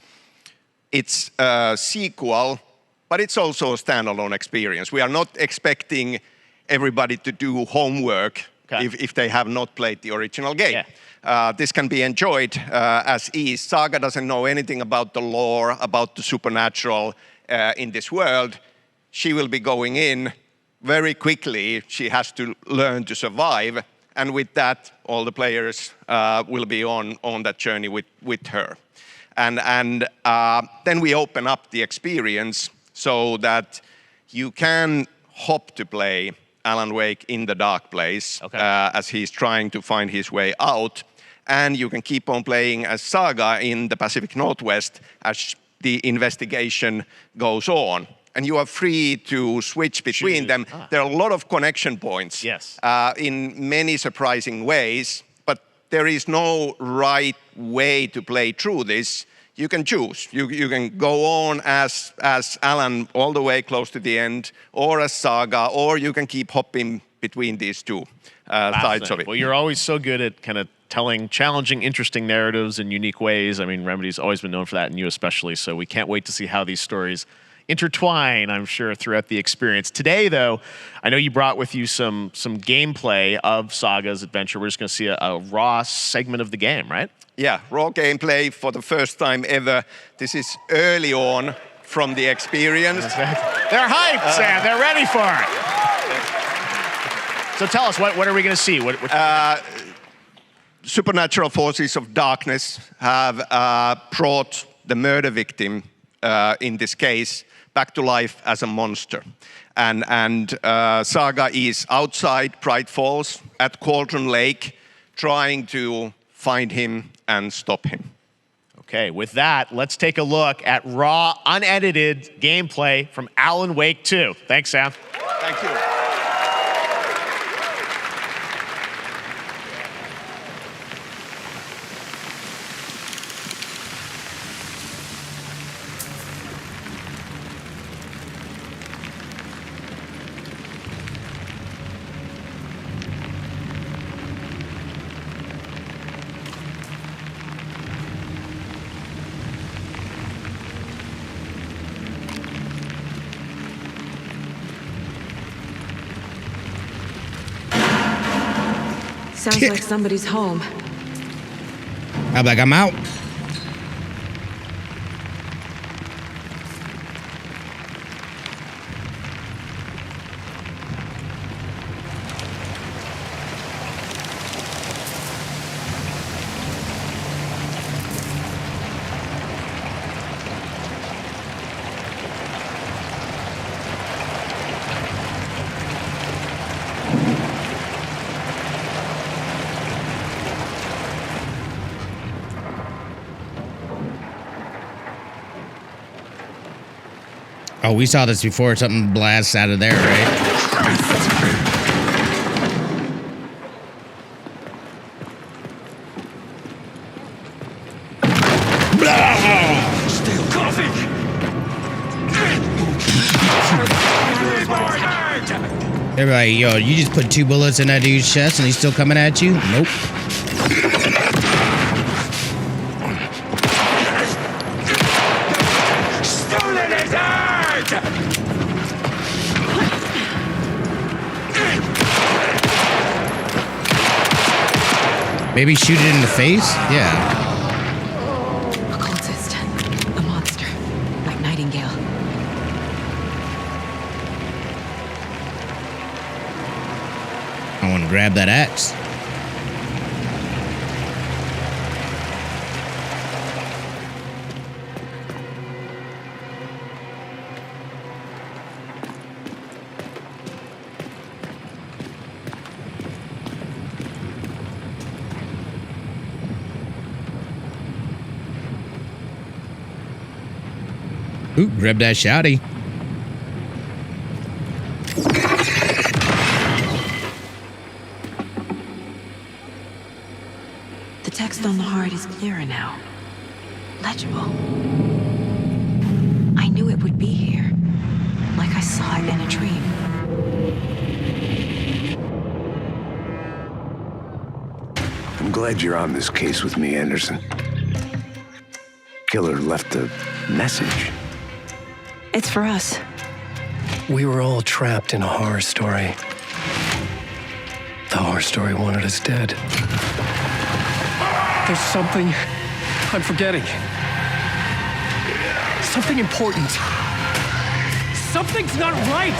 it's a sequel, but it's also a standalone experience. We are not expecting everybody to do homework if they have not played the original game. This can be enjoyed as is. Saga doesn't know anything about the lore, about the supernatural in this world. She will be going in very quickly. She has to learn to survive. And with that, all the players will be on that journey with her. And then we open up the experience so that you can hop to play Alan Wake in the Dark Place as he's trying to find his way out. And you can keep on playing as Saga in the Pacific Northwest as the investigation goes on. And you are free to switch between them. There are a lot of connection points in many surprising ways, but there is no right way to play through this. You can choose. You can go on as Alan all the way close to the end, or as Saga, or you can keep hopping between these two sides of it. Well, you're always so good at kind of telling challenging, interesting narratives in unique ways. I mean, Remedy's always been known for that, and you especially, so we can't wait to see how these stories intertwine, I'm sure, throughout the experience. Today, though, I know you brought with you some gameplay of Saga's adventure. We're just going to see a raw segment of the game, right? Yeah, raw gameplay for the first time ever. This is early on from the experience. They're hyped, Sam. They're ready for it. So tell us, what are we going to see? What supernatural forces of darkness have brought the murder victim, in this case, back to life as a monster. And Saga is outside Bright Falls at Cauldron Lake, trying to find him and stop him. Okay, with that, let's take a look at raw, unedited gameplay from Alan Wake 2. Thanks, Sam. Thank you. Sounds like somebody's home. I'm like, I'm out. Oh, we saw this before. Something blasts out of there, right? They're like, yo, you just put 2 bullets in that dude's chest and he's still coming at you? Nope. Stolen his heart! Maybe shoot it in the face? Yeah. Occultist. A monster. Like Nightingale. I want to grab that axe. Ooh, grab that shouty. The text on the heart is clearer now. Legible. I knew it would be here. Like I saw it in a dream. I'm glad you're on this case with me, Anderson. Killer left a message. It's for us. We were all trapped in a horror story. The horror story wanted us dead. There's something I'm forgetting. Something important. Something's not right!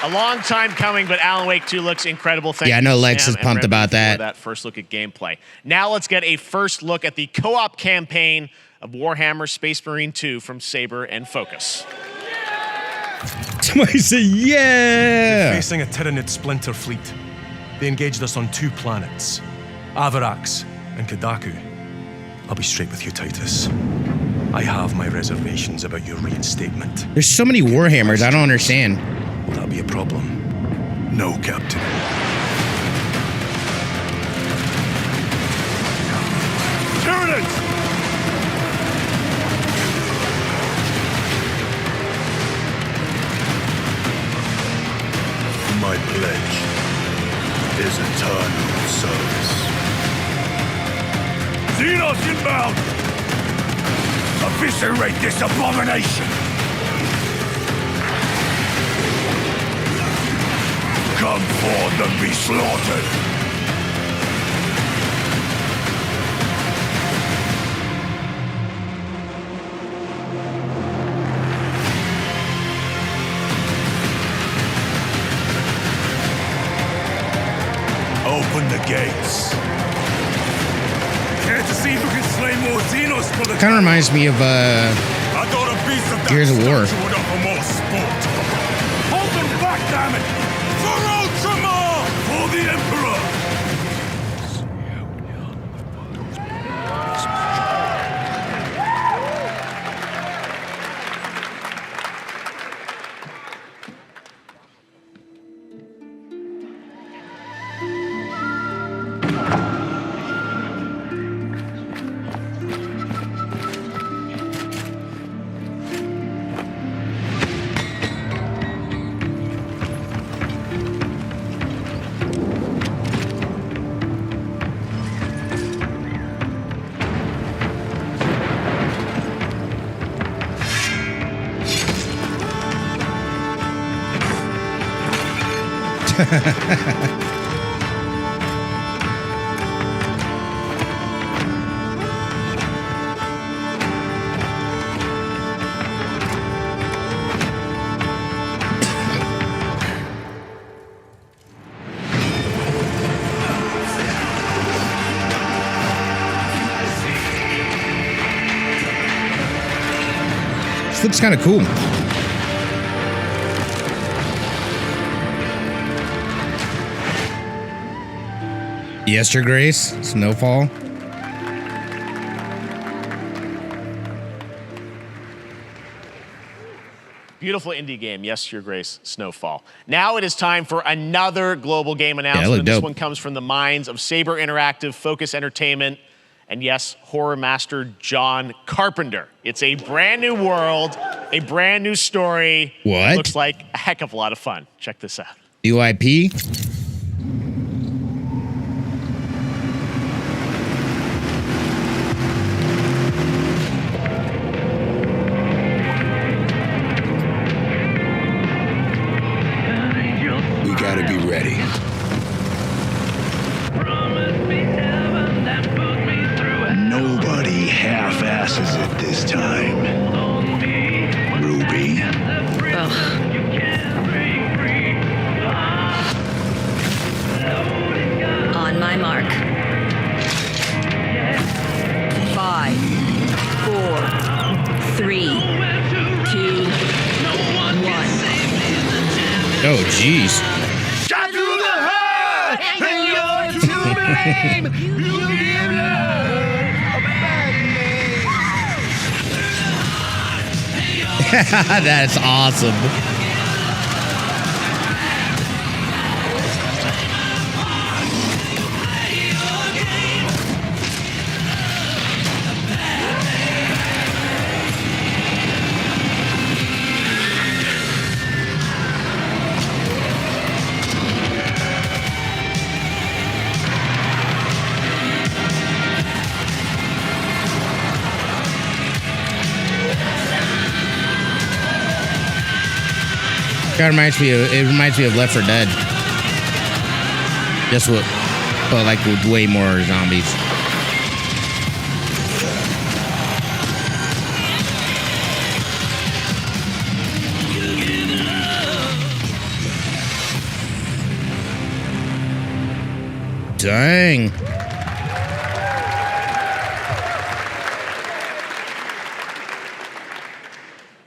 A long time coming, but Alan Wake 2 looks incredible. Thank Yeah, I you, know Lex Sam is and pumped Remedy about for that. that first look at gameplay. Now let's get a first look at the co-op campaign of Warhammer Space Marine 2 from Saber and Focus. Somebody say, yeah! We're facing a Tyranid splinter fleet. They engaged us on 2 planets, Avarax and Kadaku. I'll be straight with you, Titus. I have my reservations about your reinstatement. There's so many Warhammers, I don't understand. Will that be a problem? No, Captain. Tyranids! My pledge is eternal service. Xenos inbound! Eviscerate this abomination! Come forth and be slaughtered! Open the gates. Care to see who can slay more Xenos for the... Kind of reminds me of I thought a piece of Gears of War. would offer more sport. Hold them back, damn it! For Ultramar! For the Emperor! This looks kind of cool. Yes, Your Grace, Snowfall. Beautiful indie game. Yes, Your Grace, Snowfall. Now it is time for another global game announcement. looked This dope. one comes from the minds of Saber Interactive, Focus Entertainment, and yes, horror master John Carpenter. It's a brand new world, a brand new story. What? Looks like a heck of a lot of fun. Check this out. UIP? We gotta be ready. Nobody half-asses it this time. Ruby. On my mark. 5, 4, 3, 2, 1. Oh, jeez. Shot through the heart, and you're to blame. You give love a bad name. That's awesome. It reminds me of Left 4 Dead. Just with, but like with way more zombies. Dang.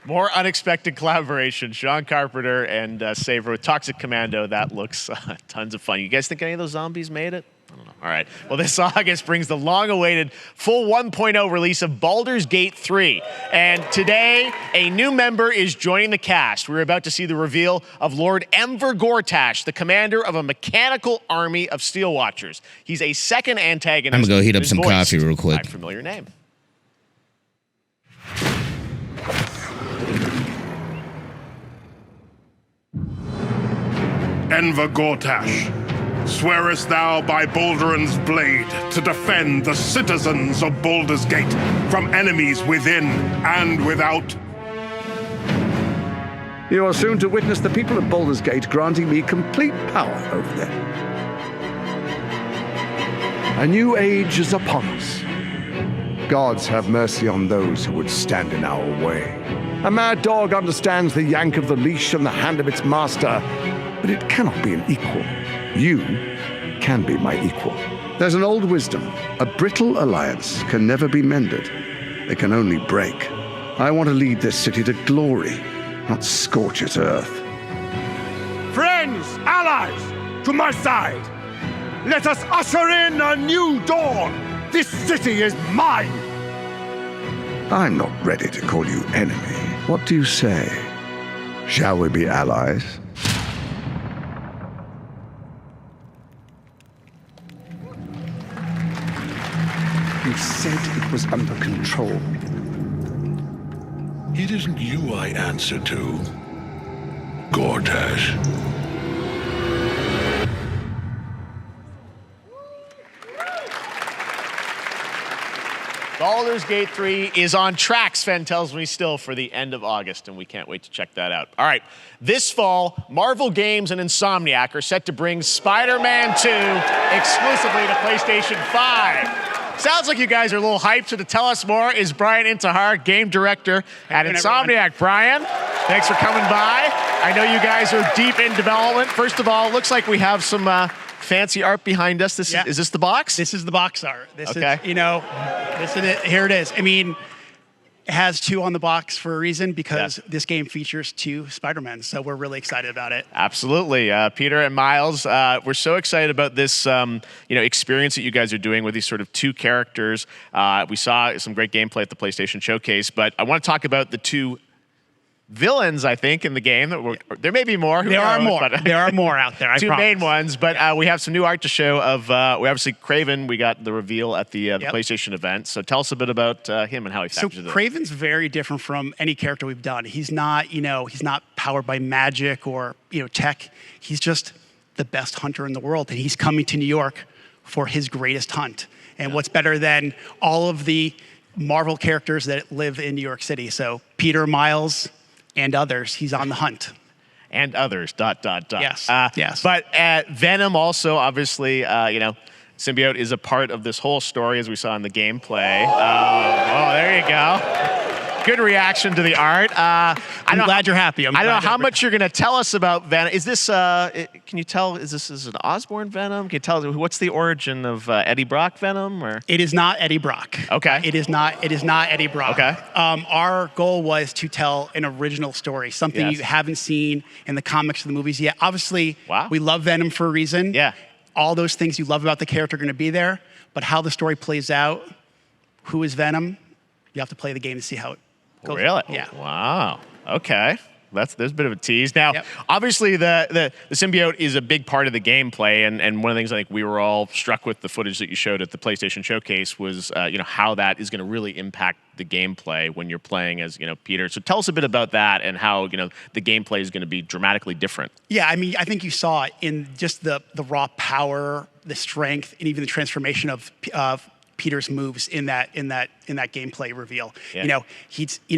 More unexpected collaboration. Sean Carpenter and Saver with Toxic Commando. That looks tons of fun. You guys think any of those zombies made it? I don't know. All right. Well, this August brings the long-awaited full 1.0 release of Baldur's Gate 3. And today, a new member is joining the cast. We're about to see the reveal of Lord Enver Gortash, the commander of a mechanical army of Steel Watchers. He's a second antagonist. I'm going to go heat up some coffee real quick. By a familiar name. Enver Gortash, swearest thou by Balduran's blade to defend the citizens of Baldur's Gate from enemies within and without? You are soon to witness the people of Baldur's Gate granting me complete power over them. A new age is upon us. Gods have mercy on those who would stand in our way. A mad dog understands the yank of the leash and the hand of its master, but it cannot be an equal. You can be my equal. There's an old wisdom. A brittle alliance can never be mended. They can only break. I want to lead this city to glory, not scorch its earth. Friends, allies, to my side. Let us usher in a new dawn. This city is mine. I'm not ready to call you enemy. What do you say? Shall we be allies? You said it was under control. It isn't you I answer to, Gortash. Baldur's Gate 3 is on track, Sven tells me still, for the end of August, and we can't wait to check that out. All right, this fall, Marvel Games and Insomniac are set to bring Spider-Man 2 exclusively to PlayStation 5. Sounds like you guys are a little hyped, so to tell us more is Brian Intihar, game director at Insomniac. Brian, thanks for coming by. I know you guys are deep in development. First of all, it looks like we have some fancy art behind us. Is this the box? This is the box art. This okay. is, this is it. Here it is. I mean, it has 2 on the box for a reason, because this game features 2 Spider-Men, so we're really excited about it. Absolutely. Peter and Miles, we're so excited about this experience that you guys are doing with these sort of 2 characters. We saw some great gameplay at the PlayStation Showcase, but I want to talk about the 2 villains, I think, in the game. There may be more. There are more. There are more out there. I Two promise. main ones, but we have some new art to show of. We obviously Kraven. We got the reveal at the PlayStation event. So tell us a bit about him and how he factors in. Kraven's very different from any character we've done. He's not, he's not powered by magic or tech. He's just the best hunter in the world, and he's coming to New York for his greatest hunt. And what's better than all of the Marvel characters that live in New York City? So Peter, Miles, and others, he's on the hunt. And others, ... Yes, yes. But Venom also, obviously, symbiote is a part of this whole story, as we saw in the gameplay. There you go. Good reaction to the art. I'm glad you're happy. I don't know how much you're going to tell us about Venom. Is this, can you tell, is this an Osborn Venom? Can you tell, what's the origin of Eddie Brock Venom? Or? It is not Eddie Brock. Okay. It is not Eddie Brock. Okay. Our goal was to tell an original story, something you haven't seen in the comics or the movies yet. Obviously, we love Venom for a reason. Yeah. All those things you love about the character are going to be there, but how the story plays out, who is Venom, you have to play the game to see how it goes. Really? Yeah. Wow. Okay. There's a bit of a tease. Now, obviously, the symbiote is a big part of the gameplay, and one of the things I think we were all struck with the footage that you showed at the PlayStation Showcase was, how that is going to really impact the gameplay when you're playing as, Peter. So tell us a bit about that and how, the gameplay is going to be dramatically different. Yeah, I mean, I think you saw it in just the raw power, the strength, and even the transformation of Peter's moves in that gameplay reveal. Yeah.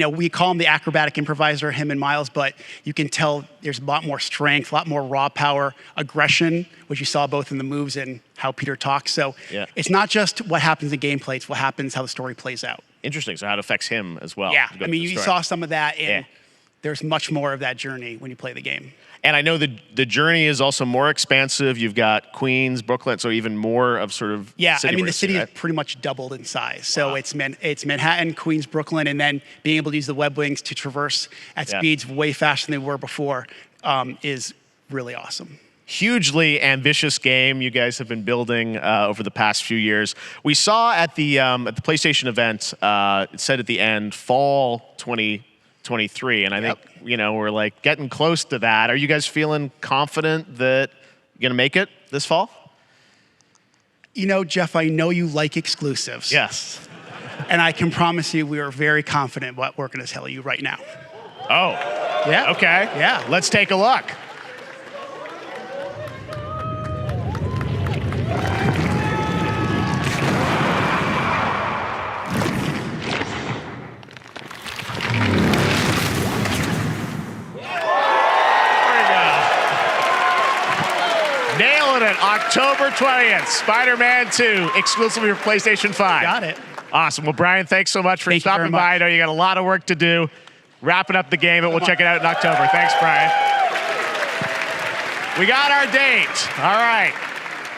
We call him the acrobatic improviser, him and Miles, but you can tell there's a lot more strength, a lot more raw power, aggression, which you saw both in the moves and how Peter talks. So it's not just what happens in gameplay, it's what happens, how the story plays out. Interesting. So how it affects him as well. Yeah, I mean, you saw some of that, and there's much more of that journey when you play the game. And I know the journey is also more expansive. You've got Queens, Brooklyn, so even more of sort of the city city is pretty much doubled in size. So it's Manhattan, Queens, Brooklyn, and then being able to use the web wings to traverse at speeds way faster than they were before is really awesome. Hugely ambitious game you guys have been building over the past few years. We saw at the PlayStation event, it said at the end, fall 2023, and I think we're like getting close to that. Are you guys feeling confident that you're gonna make it this fall? Jeff, I know you like exclusives. Yes. And I can promise you we are very confident what we're gonna tell you right now. Oh. Yeah. Okay. Yeah. Let's take a look. October 20th, Spider-Man 2, exclusively for PlayStation 5. Got it. Awesome. Well, Brian, thanks so much for stopping by. I know you got a lot of work to do. Wrapping up the game, but we'll check it out in October. Thanks, Brian. We got our date. All right.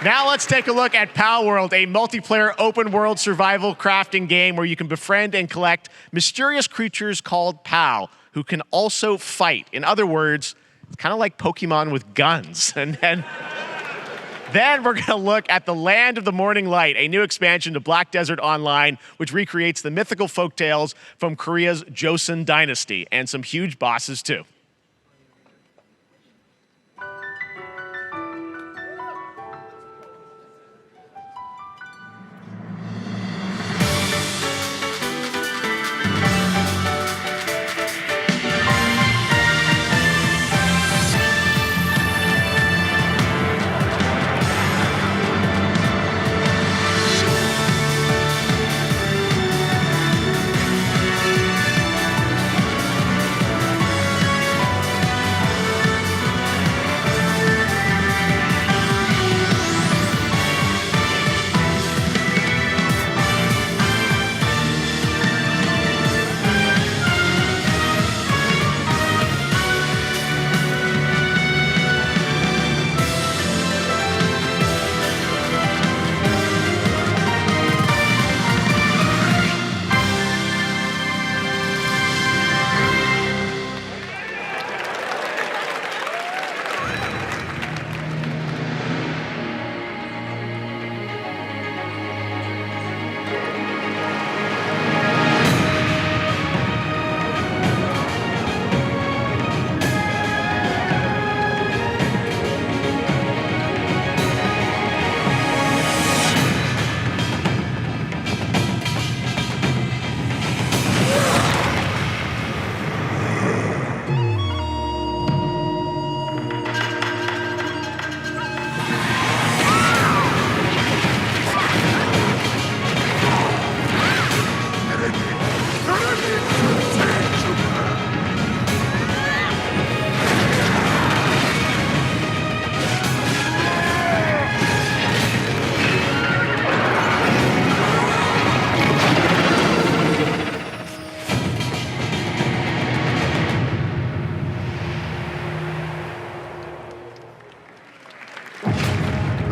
Now let's take a look at Pal World, a multiplayer open-world survival crafting game where you can befriend and collect mysterious creatures called Pal, who can also fight. In other words, it's kind of like Pokemon with guns. And then we're going to look at the Land of the Morning Light, a new expansion to Black Desert Online, which recreates the mythical folktales from Korea's Joseon Dynasty, and some huge bosses too.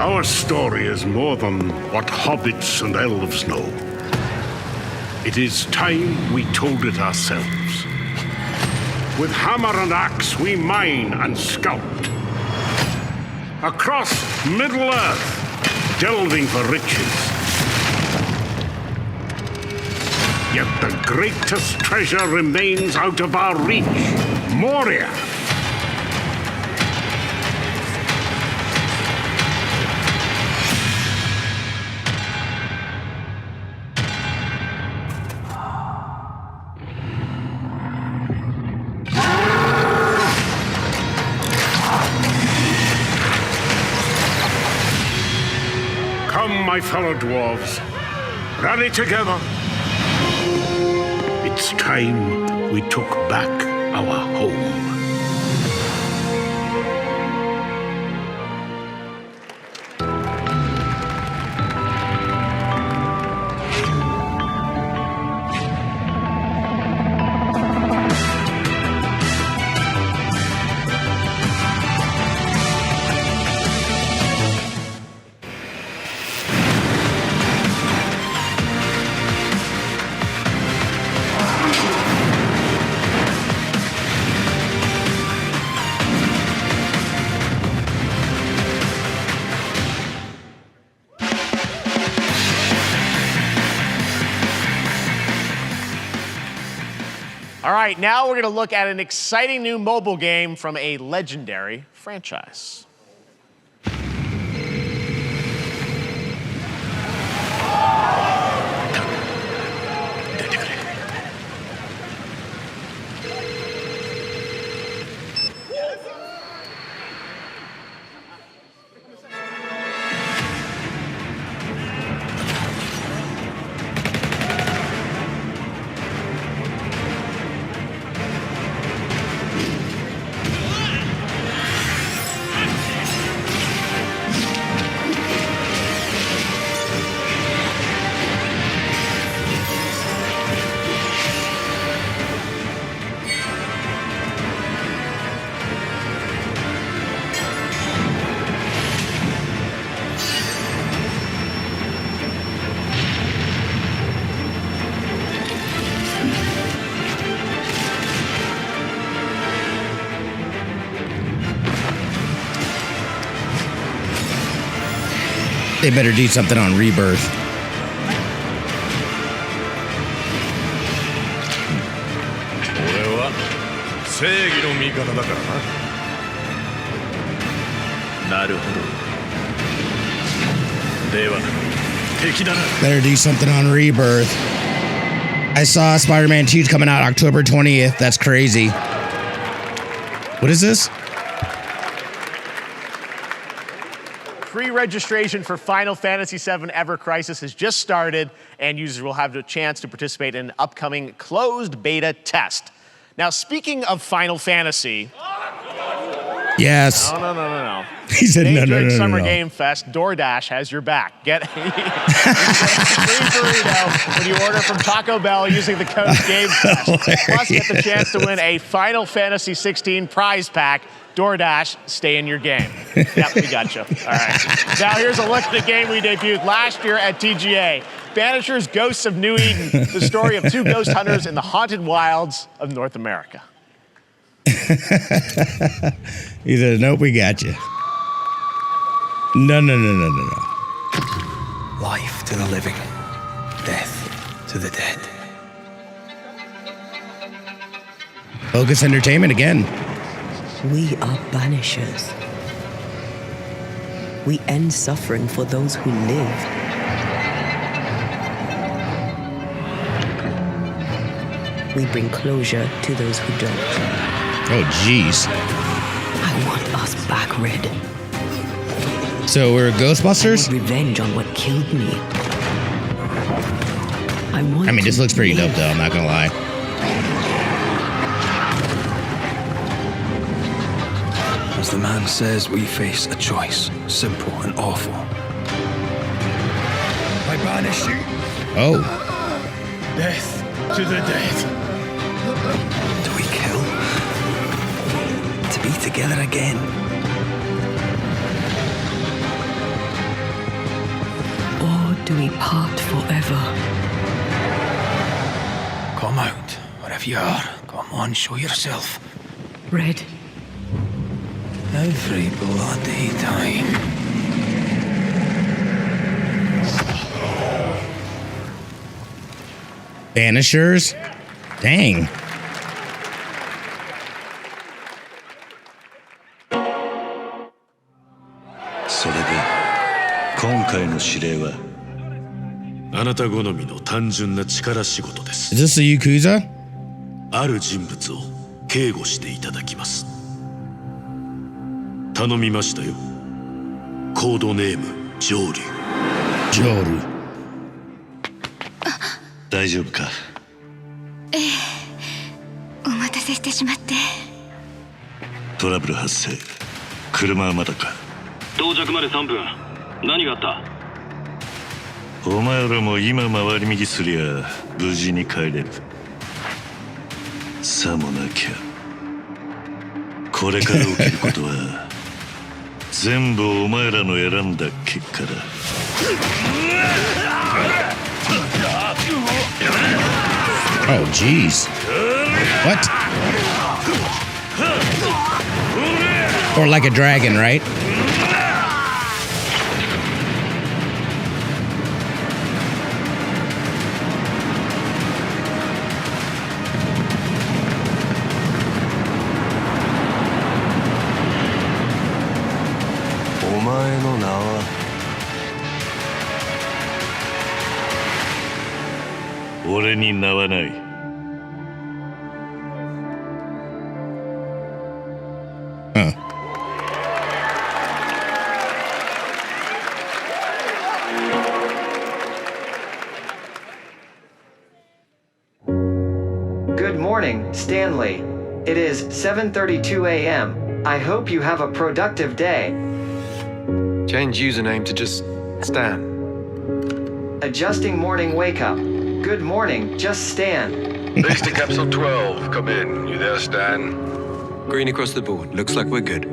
Our story is more than what hobbits and elves know. It is time we told it ourselves. With hammer and axe, we mine and sculpt. Across Middle-earth, delving for riches. Yet the greatest treasure remains out of our reach. Moria. Come, my fellow dwarves. Rally together. It's time we took back our home. All right, now we're going to look at an exciting new mobile game from a legendary franchise. They better do something on Rebirth. Better do something on Rebirth. I saw Spider-Man 2 coming out October 20th. That's crazy. What is this? Pre-registration for Final Fantasy VII Ever Crisis has just started, and users will have the chance to participate in an upcoming closed beta test. Now, speaking of Final Fantasy... Yes. No. He said no. During Summer Game Fest, DoorDash has your back. Get a free burrito when you order from Taco Bell using the code GameFest. Plus, get the chance to win a Final Fantasy 16 prize pack. DoorDash, stay in your game. Yep, we got you. All right. Now here's a look at the game we debuted last year at TGA. Banishers Ghosts of New Eden, the story of two ghost hunters in the haunted wilds of North America. He said, nope, we got you. No. Life to the living, death to the dead. Focus Entertainment again. We are banishers. We end suffering for those who live. We bring closure to those who don't. Oh, jeez. I want us back, Red. So we're Ghostbusters? I want revenge on what killed me. I mean, this looks pretty dope, though. I'm not gonna lie. As the man says, we face a choice, simple and awful. I banish you. Oh. Death to the dead. Do we kill? To be together again. do we part forever? Come out, wherever you are. Come on, show yourself. Red. Every bloody time. Banishers? Dang. Is this a Yakuza? ある人物を警護していただきます。頼みましたよ。コードネームジョーリュ。ジョール。大丈夫か？ええ。お待たせしてしまって。トラブル発生。車はまだか？到着まで3分。何があった？お前らも今回り右すりゃ無事に帰れる。さもなきゃこれから起きることは全部お前らの選んだ結果だ。Oh jeez. What? Or like a dragon, right? Good morning, Stanley. It is 7:32 a.m. I hope you have a productive day. Change username to just Stan. Adjusting morning wake up. Good morning, just Stan. Base to Capsule 12, come in. You there, Stan? Green across the board. Looks like we're good.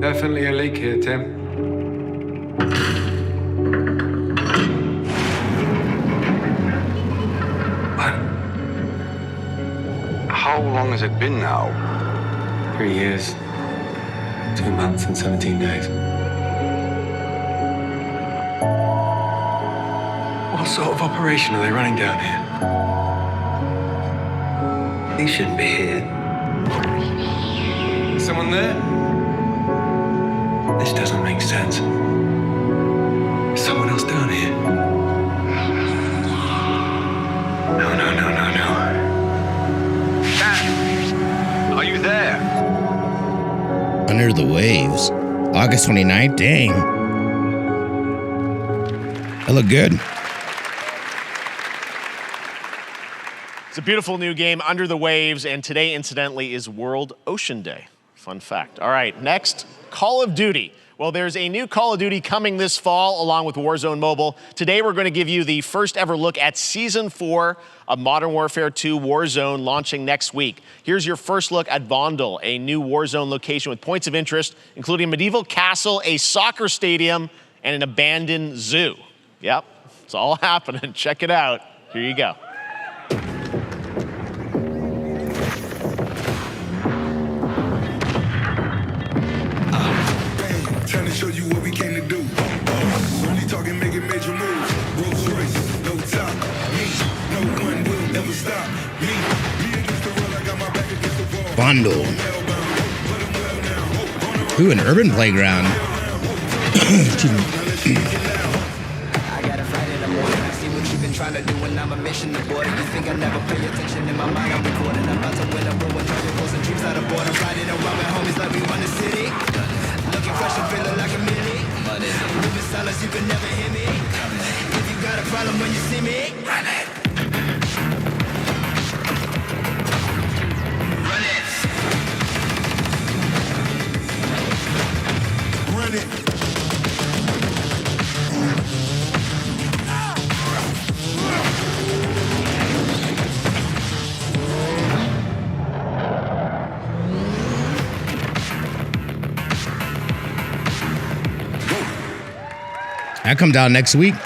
Definitely a leak here, Tim. How long has it been now? 3 years. 2 months and 17 days. What sort of operation are they running down here? He shouldn't be here. Someone there? This doesn't make sense. Is someone else down here? No. Stan! Are you there? Under the Waves. August 29th? Dang. That looked good. It's a beautiful new game, Under the Waves, and today, incidentally, is World Ocean Day. Fun fact. All right, next, Call of Duty. Well, there's a new Call of Duty coming this fall along with Warzone Mobile. Today, we're going to give you the first ever look at Season 4 of Modern Warfare 2 Warzone launching next week. Here's your first look at Vondel, a new Warzone location with points of interest, including a medieval castle, a soccer stadium, and an abandoned zoo. Yep, it's all happening. Check it out. Here you go. Trying to show you what we came to do. Really talking, making major moves. Rolls Royce, no top. Me, no one will ever stop. Me against the world, I got my back against the wall. Bundle. Ooh, an urban playground. Excuse me. Trying to do when I'm a mission aboard. You think I never pay attention in my mind? I'm recording. I'm about to win a row and driving goals and dreams out of board. I'm riding around with homies like we run the city. Looking fresh and feeling like a mini. Moving silence, you can never hear me. If you got a problem when you see me, run it. Run it. Run it. That comes out next week.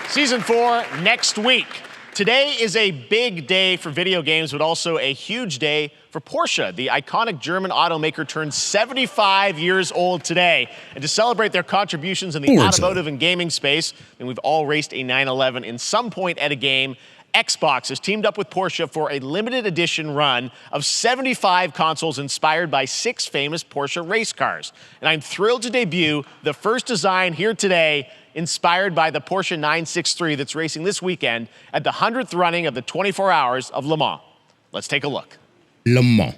Season 4 next week. Today is a big day for video games, but also a huge day for Porsche. The iconic German automaker turns 75 years old today. And to celebrate their contributions in the automotive and gaming space, and we've all raced a 911 in some point at a game, Xbox has teamed up with Porsche for a limited edition run of 75 consoles inspired by 6 famous Porsche race cars. And I'm thrilled to debut the first design here today inspired by the Porsche 963 that's racing this weekend at the 100th running of the 24 Hours of Le Mans. Let's take a look. Le Mans.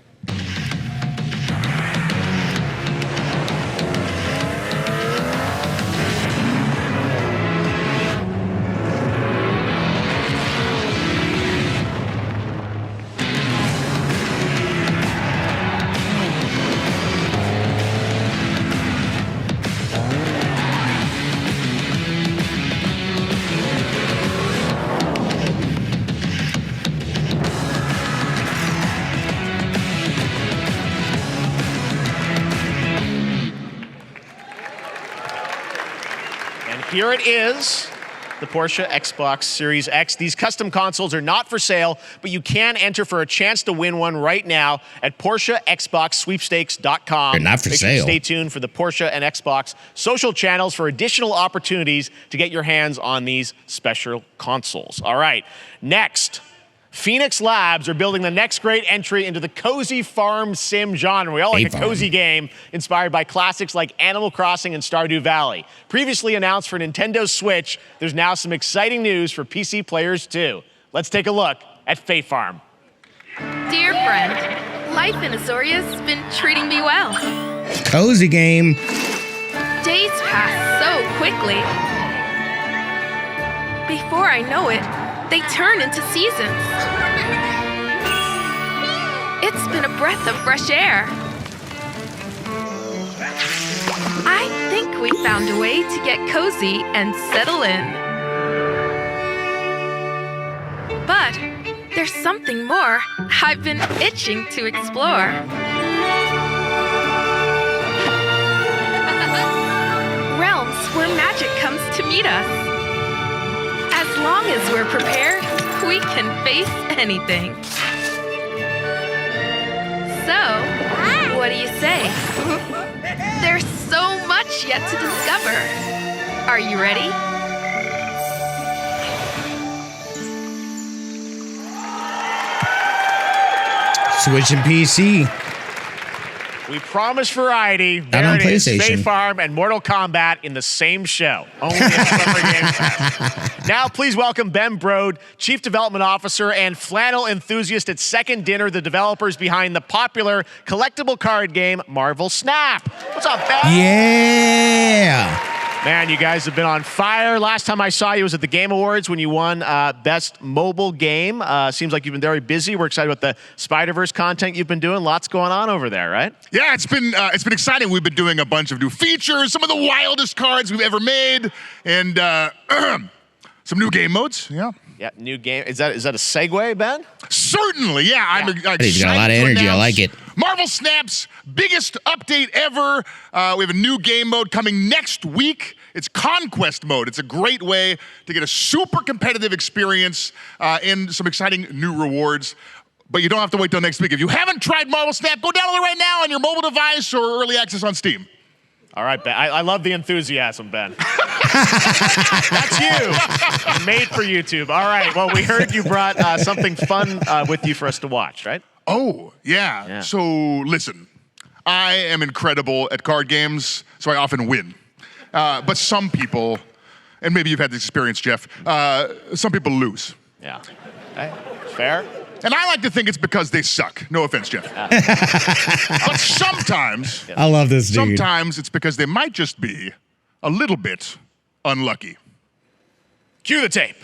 Here it is, the Porsche Xbox Series X. These custom consoles are not for sale, but you can enter for a chance to win one right now at PorscheXboxSweepstakes.com. They're not for sale. Make sure you stay tuned for the Porsche and Xbox social channels for additional opportunities to get your hands on these special consoles. All right, next. Phoenix Labs are building the next great entry into the cozy farm sim genre. We all like a cozy game inspired by classics like Animal Crossing and Stardew Valley. Previously announced for Nintendo Switch, there's now some exciting news for PC players too. Let's take a look at Fae Farm. Dear friend, life in Azoria's been treating me well. Cozy game. Days pass so quickly. Before I know it, they turn into seasons. It's been a breath of fresh air. I think we found a way to get cozy and settle in. But there's something more I've been itching to explore. Realms where magic comes to meet us. As long as we're prepared, we can face anything. So, what do you say? There's so much yet to discover. Are you ready? Switch and PC. We promise variety. Not on PlayStation. Fae Farm and Mortal Kombat in the same show. Only at Summer Game Fest. Now, please welcome Ben Brode, Chief Development Officer and flannel enthusiast at Second Dinner, the developers behind the popular collectible card game Marvel Snap. What's up, Ben? Yeah. Man, you guys have been on fire. Last time I saw you was at the Game Awards when you won Best Mobile Game. Seems like you've been very busy. We're excited about the Spider-Verse content you've been doing. Lots going on over there, right? Yeah, it's been exciting. We've been doing a bunch of new features, some of the wildest cards we've ever made, and some new game modes. Yeah. Yeah, new game. Is that a segue, Ben? Certainly, yeah. I'm excited. He's got a lot of energy. I like it. Marvel Snap's biggest update ever. We have a new game mode coming next week. It's Conquest mode. It's a great way to get a super competitive experience and some exciting new rewards. But you don't have to wait till next week. If you haven't tried Marvel Snap, go download it right now on your mobile device or early access on Steam. All right, Ben. I love the enthusiasm, Ben. That's you. Made for YouTube. All right. Well, we heard you brought something fun with you for us to watch, right? Oh, yeah. So, listen. I am incredible at card games, so I often win. But some people, and maybe you've had this experience, Jeff, some people lose. Yeah. Okay. Fair. And I like to think it's because they suck. No offense, Jeff. But sometimes... I love this dude. Sometimes it's because they might just be a little bit unlucky. Cue the tape.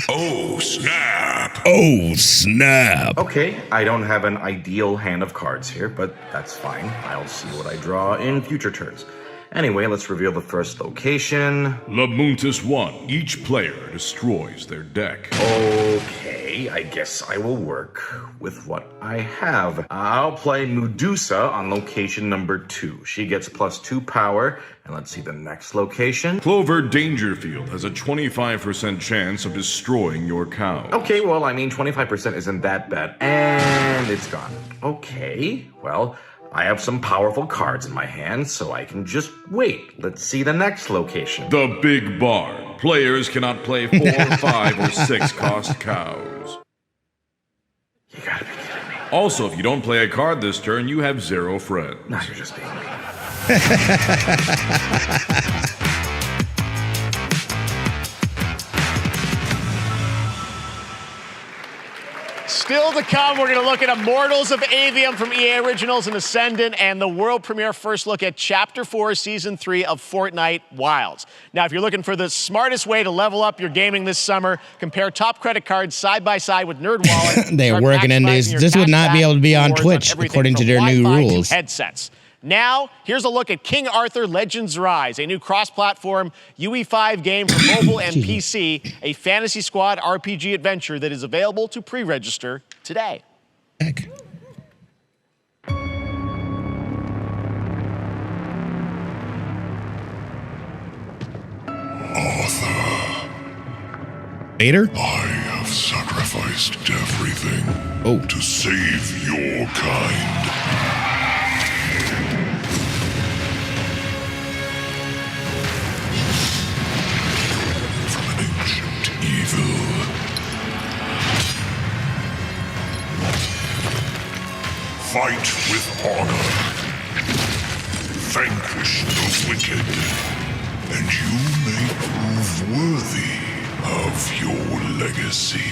Oh, snap. Oh, snap. Okay, I don't have an ideal hand of cards here, but that's fine. I'll see what I draw in future turns. Anyway, let's reveal the first location. Labuntus 1. Each player destroys their deck. Okay, I guess I will work with what I have. I'll play Medusa on location number 2. She gets +2 power. And let's see the next location. Clover Dangerfield has a 25% chance of destroying your cow. Okay, well, I mean, 25% isn't that bad. And it's gone. Okay, well, I have some powerful cards in my hand, so I can just wait. Let's see the next location. The Big Barn. Players cannot play 4, 5, or 6 cost cows. You gotta be kidding me. Also, if you don't play a card this turn, you have 0 friends. No, you're just being mean. Still to come, we're going to look at Immortals of Avium from EA Originals and Ascendant, and the world premiere first look at Chapter 4, Season 3 of Fortnite Wilds. Now, if you're looking for the smartest way to level up your gaming this summer, compare top credit cards side by side with NerdWallet. They're working in these. This would not be able to be on Twitch, according to their new rules. Headsets. Now, here's a look at King Arthur Legends Rise, a new cross-platform UE5 game for mobile and PC, a Fantasy Squad RPG adventure that is available to pre-register today. Heck. Arthur. Vader? I have sacrificed everything to save your kind. Fight with honor. Vanquish the wicked, and you may prove worthy of your legacy.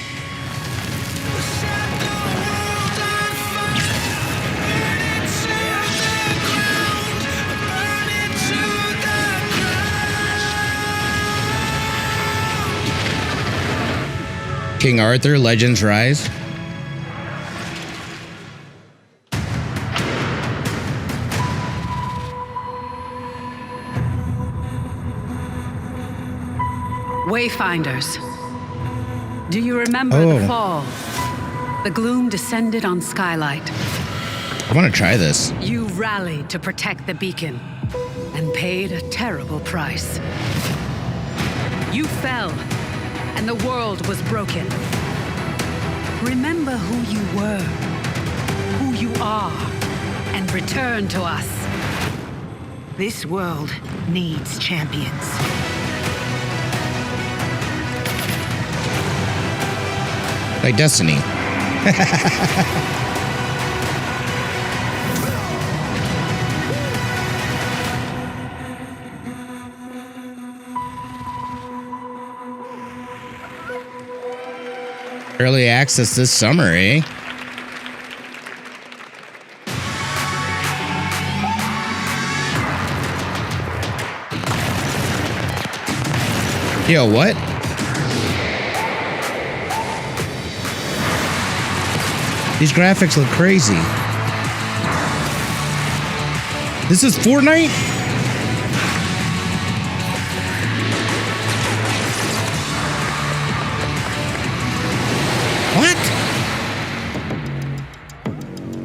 King Arthur Legends Rise. Wayfinders, do you remember the fall? The gloom descended on Skylight. I want to try this. You rallied to protect the beacon and paid a terrible price. You fell, and the world was broken. Remember who you were, who you are, and return to us. This world needs champions. Like Destiny. Early access this summer, eh? Yo, what? These graphics look crazy. This is Fortnite? What?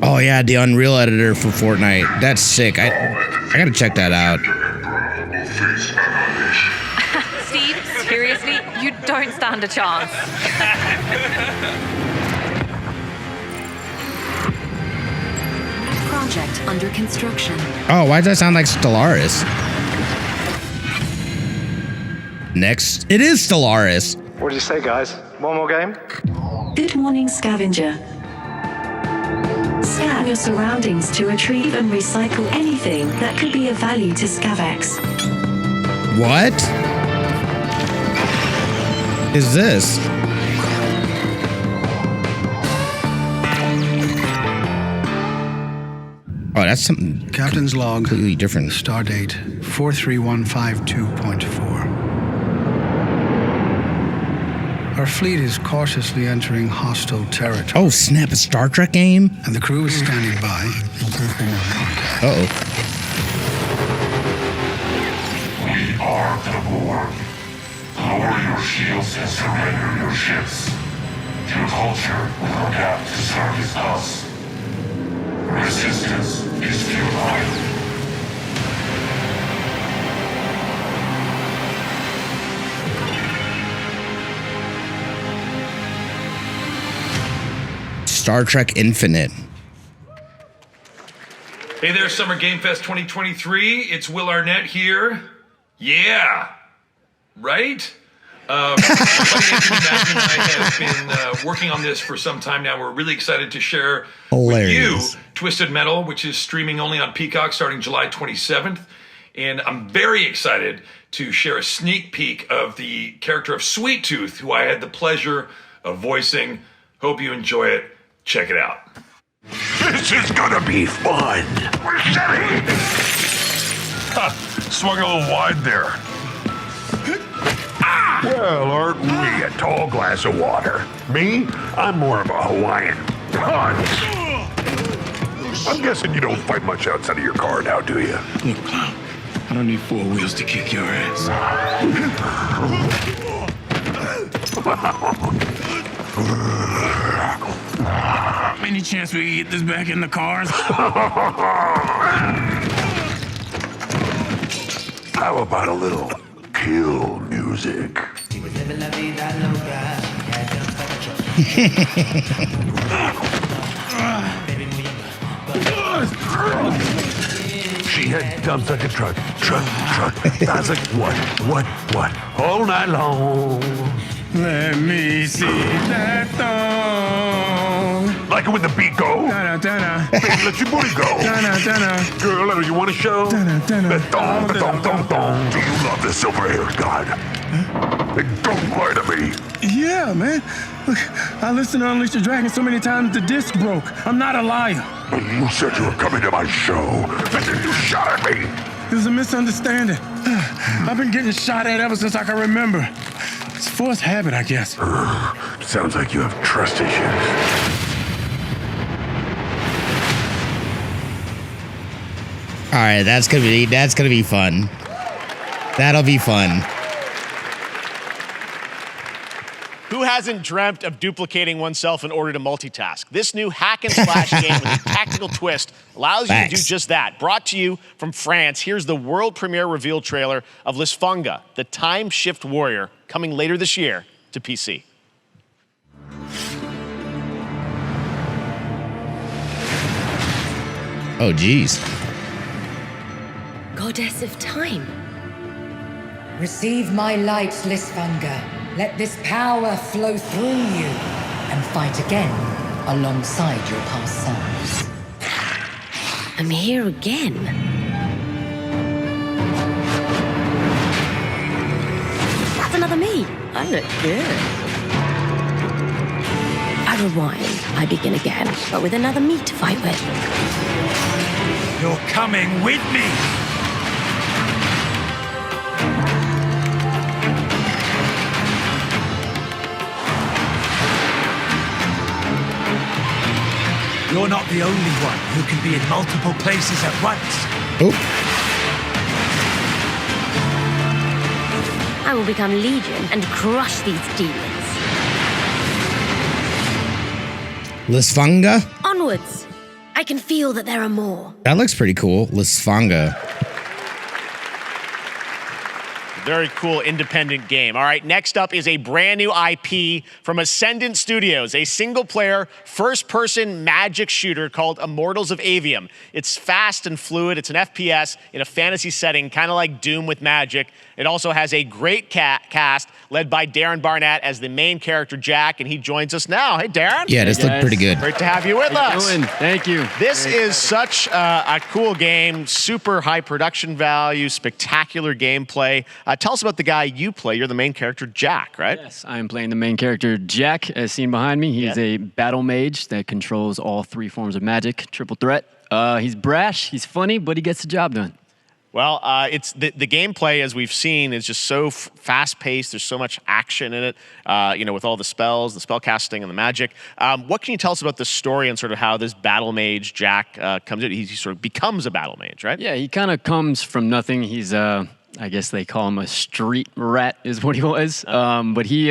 Oh yeah, the Unreal editor for Fortnite. That's sick. I gotta check that out. Steve, seriously, you don't stand a chance. Project under construction. Oh, why does that sound like Stellaris? Next, it is Stellaris. What did you say, guys? One more game? Good morning, scavenger. Scan your surroundings to retrieve and recycle anything that could be of value to Scavex. What is this? Oh, that's something. Captain's log. Completely different. Stardate 43152.4. Our fleet is cautiously entering hostile territory. Oh, snap, a Star Trek game? And the crew is standing by. Uh-oh. Power to the board. Lower your shields and surrender your ships. Your culture will adapt to service us. Resistance is futile. Star Trek Infinite. Hey there, Summer Game Fest 2023. It's Will Arnett here. Yeah. Right? Anthony Mackie and I have been working on this for some time now. We're really excited to share with you Twisted Metal, which is streaming only on Peacock starting July 27th. And I'm very excited to share a sneak peek of the character of Sweet Tooth, who I had the pleasure of voicing. Hope you enjoy it. Check it out. This is gonna be fun. We're steady. Swung a little wide there. Well, aren't we a tall glass of water? Me? I'm more of a Hawaiian punch. I'm guessing you don't fight much outside of your car now, do you? Look, Clown, I don't need 4 wheels to kick your ass. Any chance we can get this back in the cars? How about a little kill music? She had dumps like a truck. I was like, what? All night long. Let me see that thong. Like it when the beat go? Da-da-da-da. Baby, let your booty go. Da-da-da-da. Girl, you want to show? Da-da-da-da. The thong. Do you love the silver-haired god? Don't lie to me. Yeah, man. Look, I listened to Unleash the Dragon so many times the disc broke. I'm not a liar. But you said you were coming to my show, and then you shot at me. It was a misunderstanding. I've been getting shot at ever since I can remember. It's forced habit, I guess. Sounds like you have trust issues. All right, that's gonna be fun. That'll be fun. Who hasn't dreamt of duplicating oneself in order to multitask? This new hack and slash game with a tactical twist allows you to do just that. Brought to you from France, here's the world premiere reveal trailer of Lysfanga, the Time Shift Warrior, coming later this year to PC. Oh, geez. Goddess of Time. Receive my light, Lysfanga. Let this power flow through you and fight again alongside your past selves. I'm here again. That's another me. I look good. I rewind. I begin again, but with another me to fight with. You're coming with me. You're not the only one who can be in multiple places at once. Oh. I will become Legion and crush these demons. Lysfanga? Onwards. I can feel that there are more. That looks pretty cool. Lysfanga. Very cool independent game. All right, next up is a brand new IP from Ascendant Studios, a single-player, first-person magic shooter called Immortals of Avium. It's fast and fluid. It's an FPS in a fantasy setting, kind of like Doom with magic. It also has a great cast led by Darren Barnett as the main character, Jack, and he joins us now. Hey, Darren. Yeah, this looked pretty good. Great to have you with us. Thank you. This is such a cool game, super high production value, spectacular gameplay. Tell us about the guy you play. You're the main character, Jack, right? Yes, I'm playing the main character, Jack, as seen behind me. He's a battle mage that controls all 3 forms of magic, triple threat. He's brash, he's funny, but he gets the job done. Well, it's the gameplay, as we've seen, is just so fast-paced. There's so much action in it, with all the spells, the spell casting, and the magic. What can you tell us about the story and sort of how this battle mage, Jack, comes in? He sort of becomes a battle mage, right? Yeah, he kind of comes from nothing. He's I guess they call him a street rat is what he was. But he,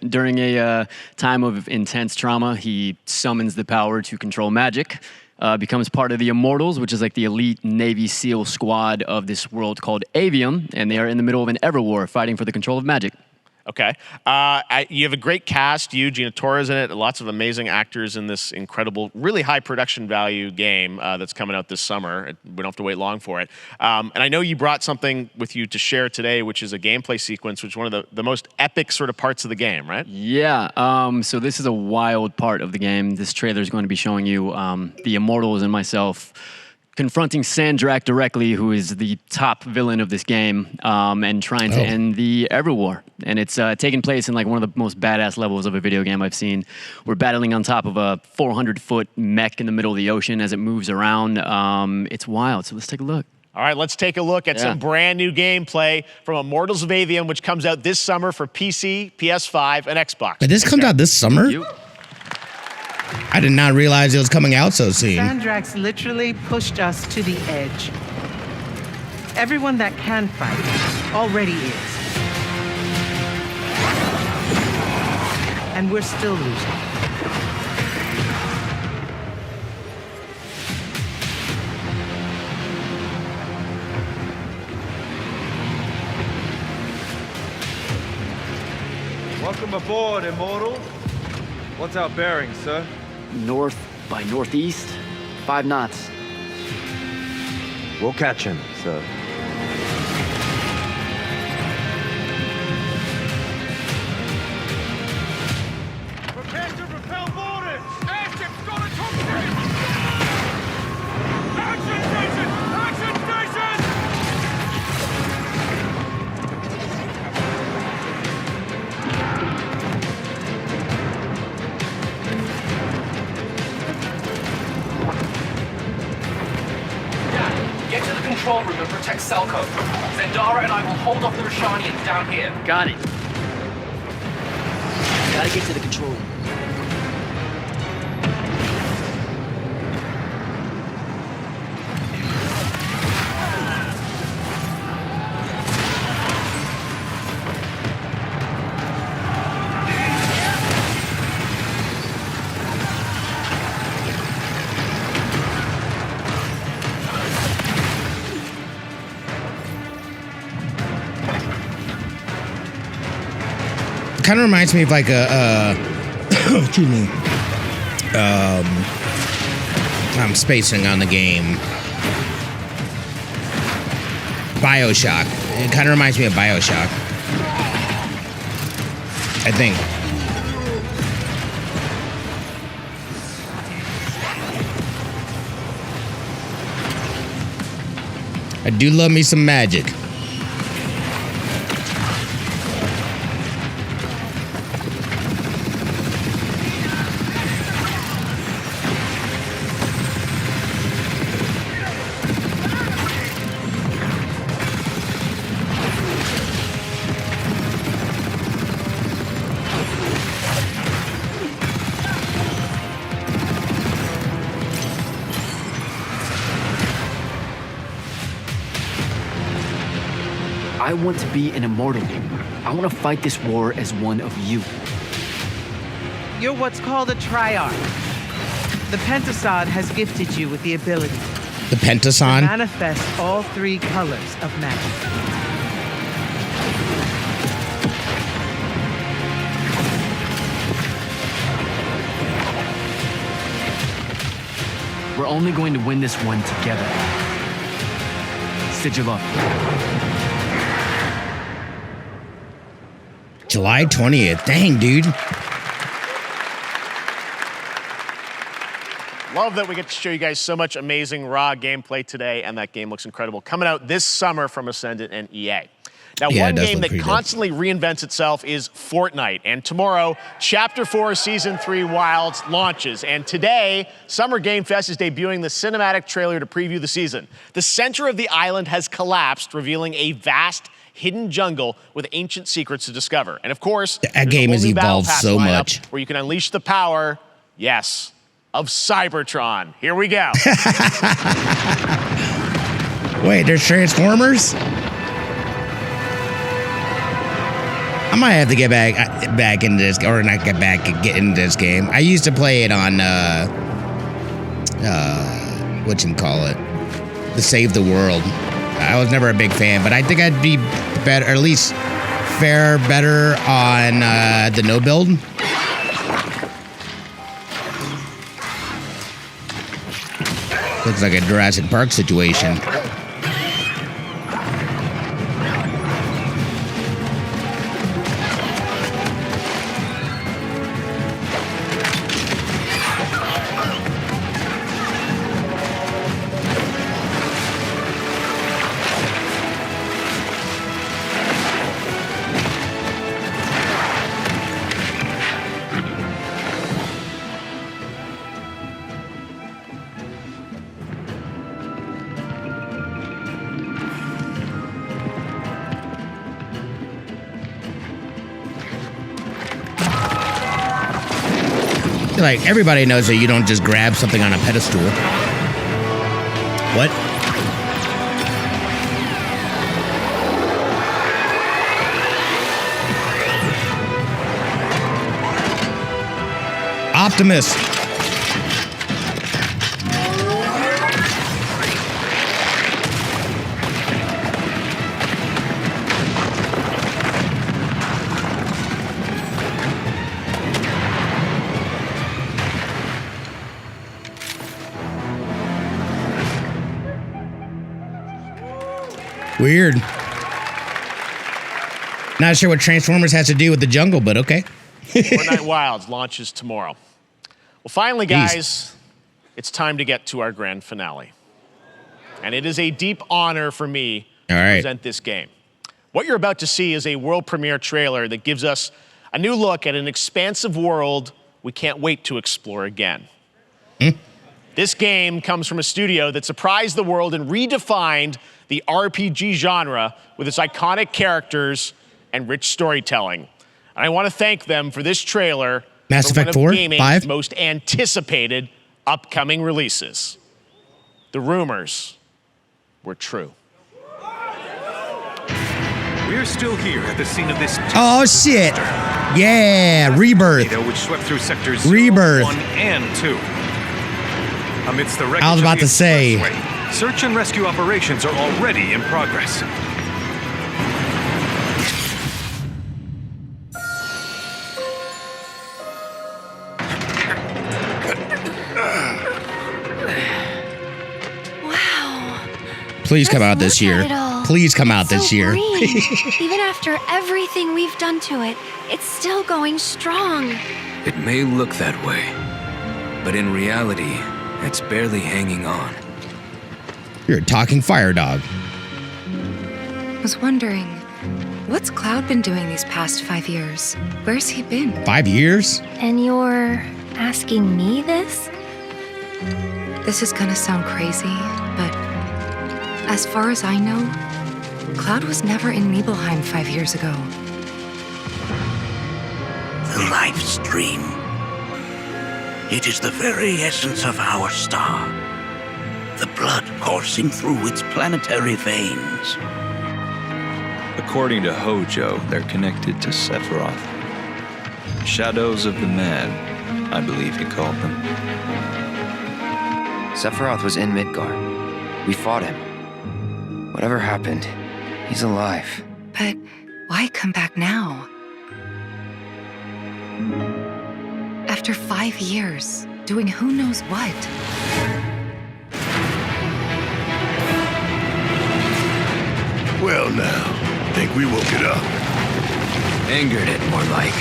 during a time of intense trauma, he summons the power to control magic, becomes part of the Immortals, which is like the elite Navy SEAL squad of this world called Avium, and they are in the middle of an Everwar fighting for the control of magic. Okay. You have a great cast. You, Gina Torres in it. Lots of amazing actors in this incredible, really high production value game that's coming out this summer. We don't have to wait long for it. And I know you brought something with you to share today, which is a gameplay sequence, which is one of the most epic sort of parts of the game, right? Yeah. So this is a wild part of the game. This trailer is going to be showing you the Immortals and myself confronting Sandrak directly, who is the top villain of this game, and trying to end the Everwar. And it's taking place in like one of the most badass levels of a video game I've seen. We're battling on top of a 400-foot mech in the middle of the ocean as it moves around. It's wild, so let's take a look. All right, let's take a look at some brand new gameplay from Immortals of Avium, which comes out this summer for PC, PS5, and Xbox. But this comes out this summer? I did not realize it was coming out so soon. Sandrax literally pushed us to the edge. Everyone that can fight already is. And we're still losing. Welcome aboard, Immortal. What's our bearing, sir? North by northeast, 5 knots. We'll catch him, sir. Prepare to repel boarders! Airship's got a cockpit! Action station! Action station! Get to the control room and protect Selko. Zendara and I will hold off the Rashanians down here. Got it. Gotta get to the control room. Kind of reminds me of like a excuse me. I'm spacing on the game. BioShock. It kind of reminds me of BioShock, I think. I do love me some magic. I want to be an immortal. I want to fight this war as one of you. You're what's called a Triarch. The Pentasod has gifted you with the ability The Pentason? to manifest all 3 colors of magic. We're only going to win this one together. Sigil up. July 20th. Dang, dude. Love that we get to show you guys so much amazing raw gameplay today, and that game looks incredible. Coming out this summer from Ascendant and EA. Now, Yeah, one it does game look that pretty good. constantly reinvents itself is Fortnite. And tomorrow, Chapter 4, Season 3 Wilds launches. And today, Summer Game Fest is debuting the cinematic trailer to preview the season. The center of the island has collapsed, revealing a vast hidden jungle with ancient secrets to discover. And of course, That game has evolved so much. where you can unleash the power, yes, of Cybertron. Here we go. Wait, there's Transformers? I might have to get back into this, or not get into this game. I used to play it on whatchamacallit, the Save the World. I was never a big fan, but I think I'd be better, or at least fare better on the no build. Looks like a Jurassic Park situation. Like, everybody knows that you don't just grab something on a pedestal. What? Optimus. Weird. Not sure what Transformers has to do with the jungle, but okay. Fortnite Wilds launches tomorrow. Well, finally, guys, it's time to get to our grand finale. And it is a deep honor for me to present this game. What you're about to see is a world premiere trailer that gives us a new look at an expansive world we can't wait to explore again. This game comes from a studio that surprised the world and redefined the RPG genre with its iconic characters and rich storytelling. And I want to thank them for this trailer. Mass Effect 4, 5? Most anticipated upcoming releases. The rumors were true. We're still here at the scene of this. Oh shit! Yeah, Rebirth. Which swept through sectors Rebirth 1 and 2. Amidst the wreckage I was about of the to say. expressway, search and rescue operations are already in progress. Please come out this year. Please come out this year. Even after everything we've done to it, it's still going strong. It may look that way, but in reality, it's barely hanging on. You're a talking fire dog. I was wondering, what's Cloud been doing these past 5 years? Where's he been? 5 years? And you're asking me this? This is gonna sound crazy, but as far as I know, Cloud was never in Nibelheim 5 years ago. The life stream. It is the very essence of our star. The blood coursing through its planetary veins. According to Hojo, they're connected to Sephiroth. Shadows of the Mad, I believe he called them. Sephiroth was in Midgard. We fought him. Whatever happened, he's alive. But why come back now? After 5 years, doing who knows what? Well now, think we woke it up. Angered it, more like.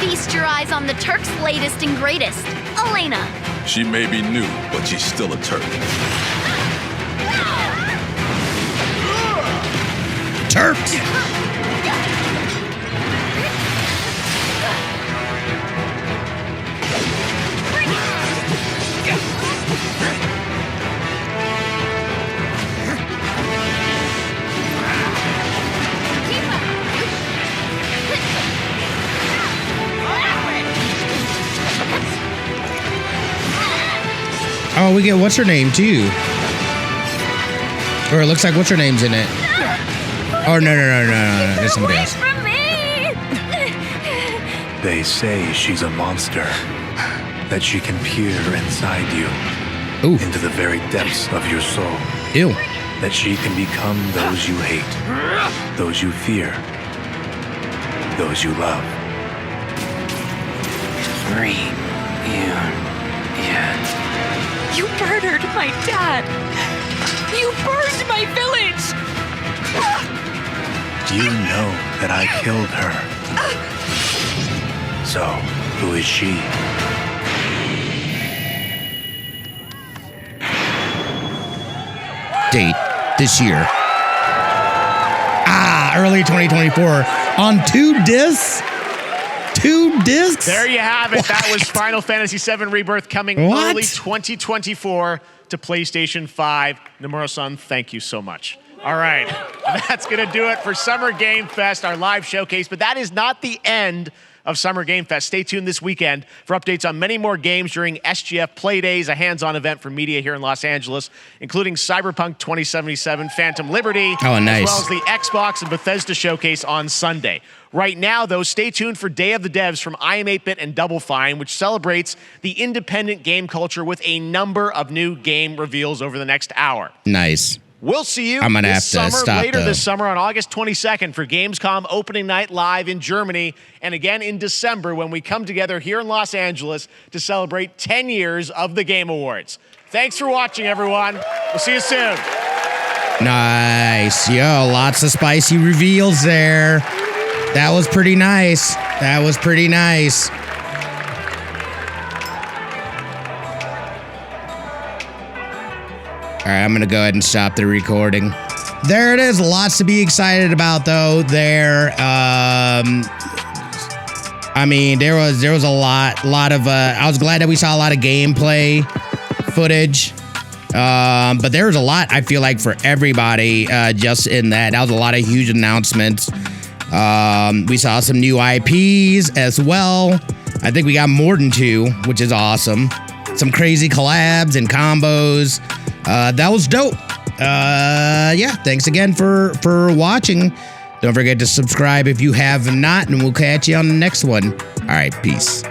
Feast your eyes on the Turk's latest and greatest, Elena. She may be new, but she's still a Turk. Turks! Oh, we get what's her name too. Or it looks like what's her name's in it. Oh no. There's somebody else. They say she's a monster. That she can peer inside you. Ooh. Into the very depths of your soul. Ew. That she can become those you hate. Those you fear. Those you love. You murdered my dad. You burned my village. You know that I killed her. So, who is she? Date this year. Early 2024 on 2 discs. 2 discs. There you have it. That was Final Fantasy VII Rebirth coming early 2024 to PlayStation 5. Nomura-san, thank you so much. All right, that's going to do it for Summer Game Fest, our live showcase. But that is not the end of Summer Game Fest. Stay tuned this weekend for updates on many more games during SGF Play Days, a hands-on event for media here in Los Angeles, including Cyberpunk 2077, Phantom Liberty, oh, nice. as well as the Xbox and Bethesda showcase on Sunday. Right now, though, stay tuned for Day of the Devs from IM8bit and Double Fine, which celebrates the independent game culture with a number of new game reveals over the next hour. Nice. We'll see you I'm gonna this have to summer, stop, later though. this summer on August 22nd for Gamescom opening night live in Germany, and again in December when we come together here in Los Angeles to celebrate 10 years of the Game Awards. Thanks for watching, everyone. We'll see you soon. Nice. Yo, lots of spicy reveals there. That was pretty nice. That was pretty nice. All right, I'm going to go ahead and stop the recording. There it is. Lots to be excited about, though, there. I mean, there was a lot of, I was glad that we saw a lot of gameplay footage. But there was a lot, I feel like, for everybody just in that. That was a lot of huge announcements. We saw some new IPs as well. I think we got more than 2, which is awesome. Some crazy collabs and combos. That was dope. Yeah, thanks again for watching. Don't forget to subscribe if you have not, and we'll catch you on the next one. All right, peace.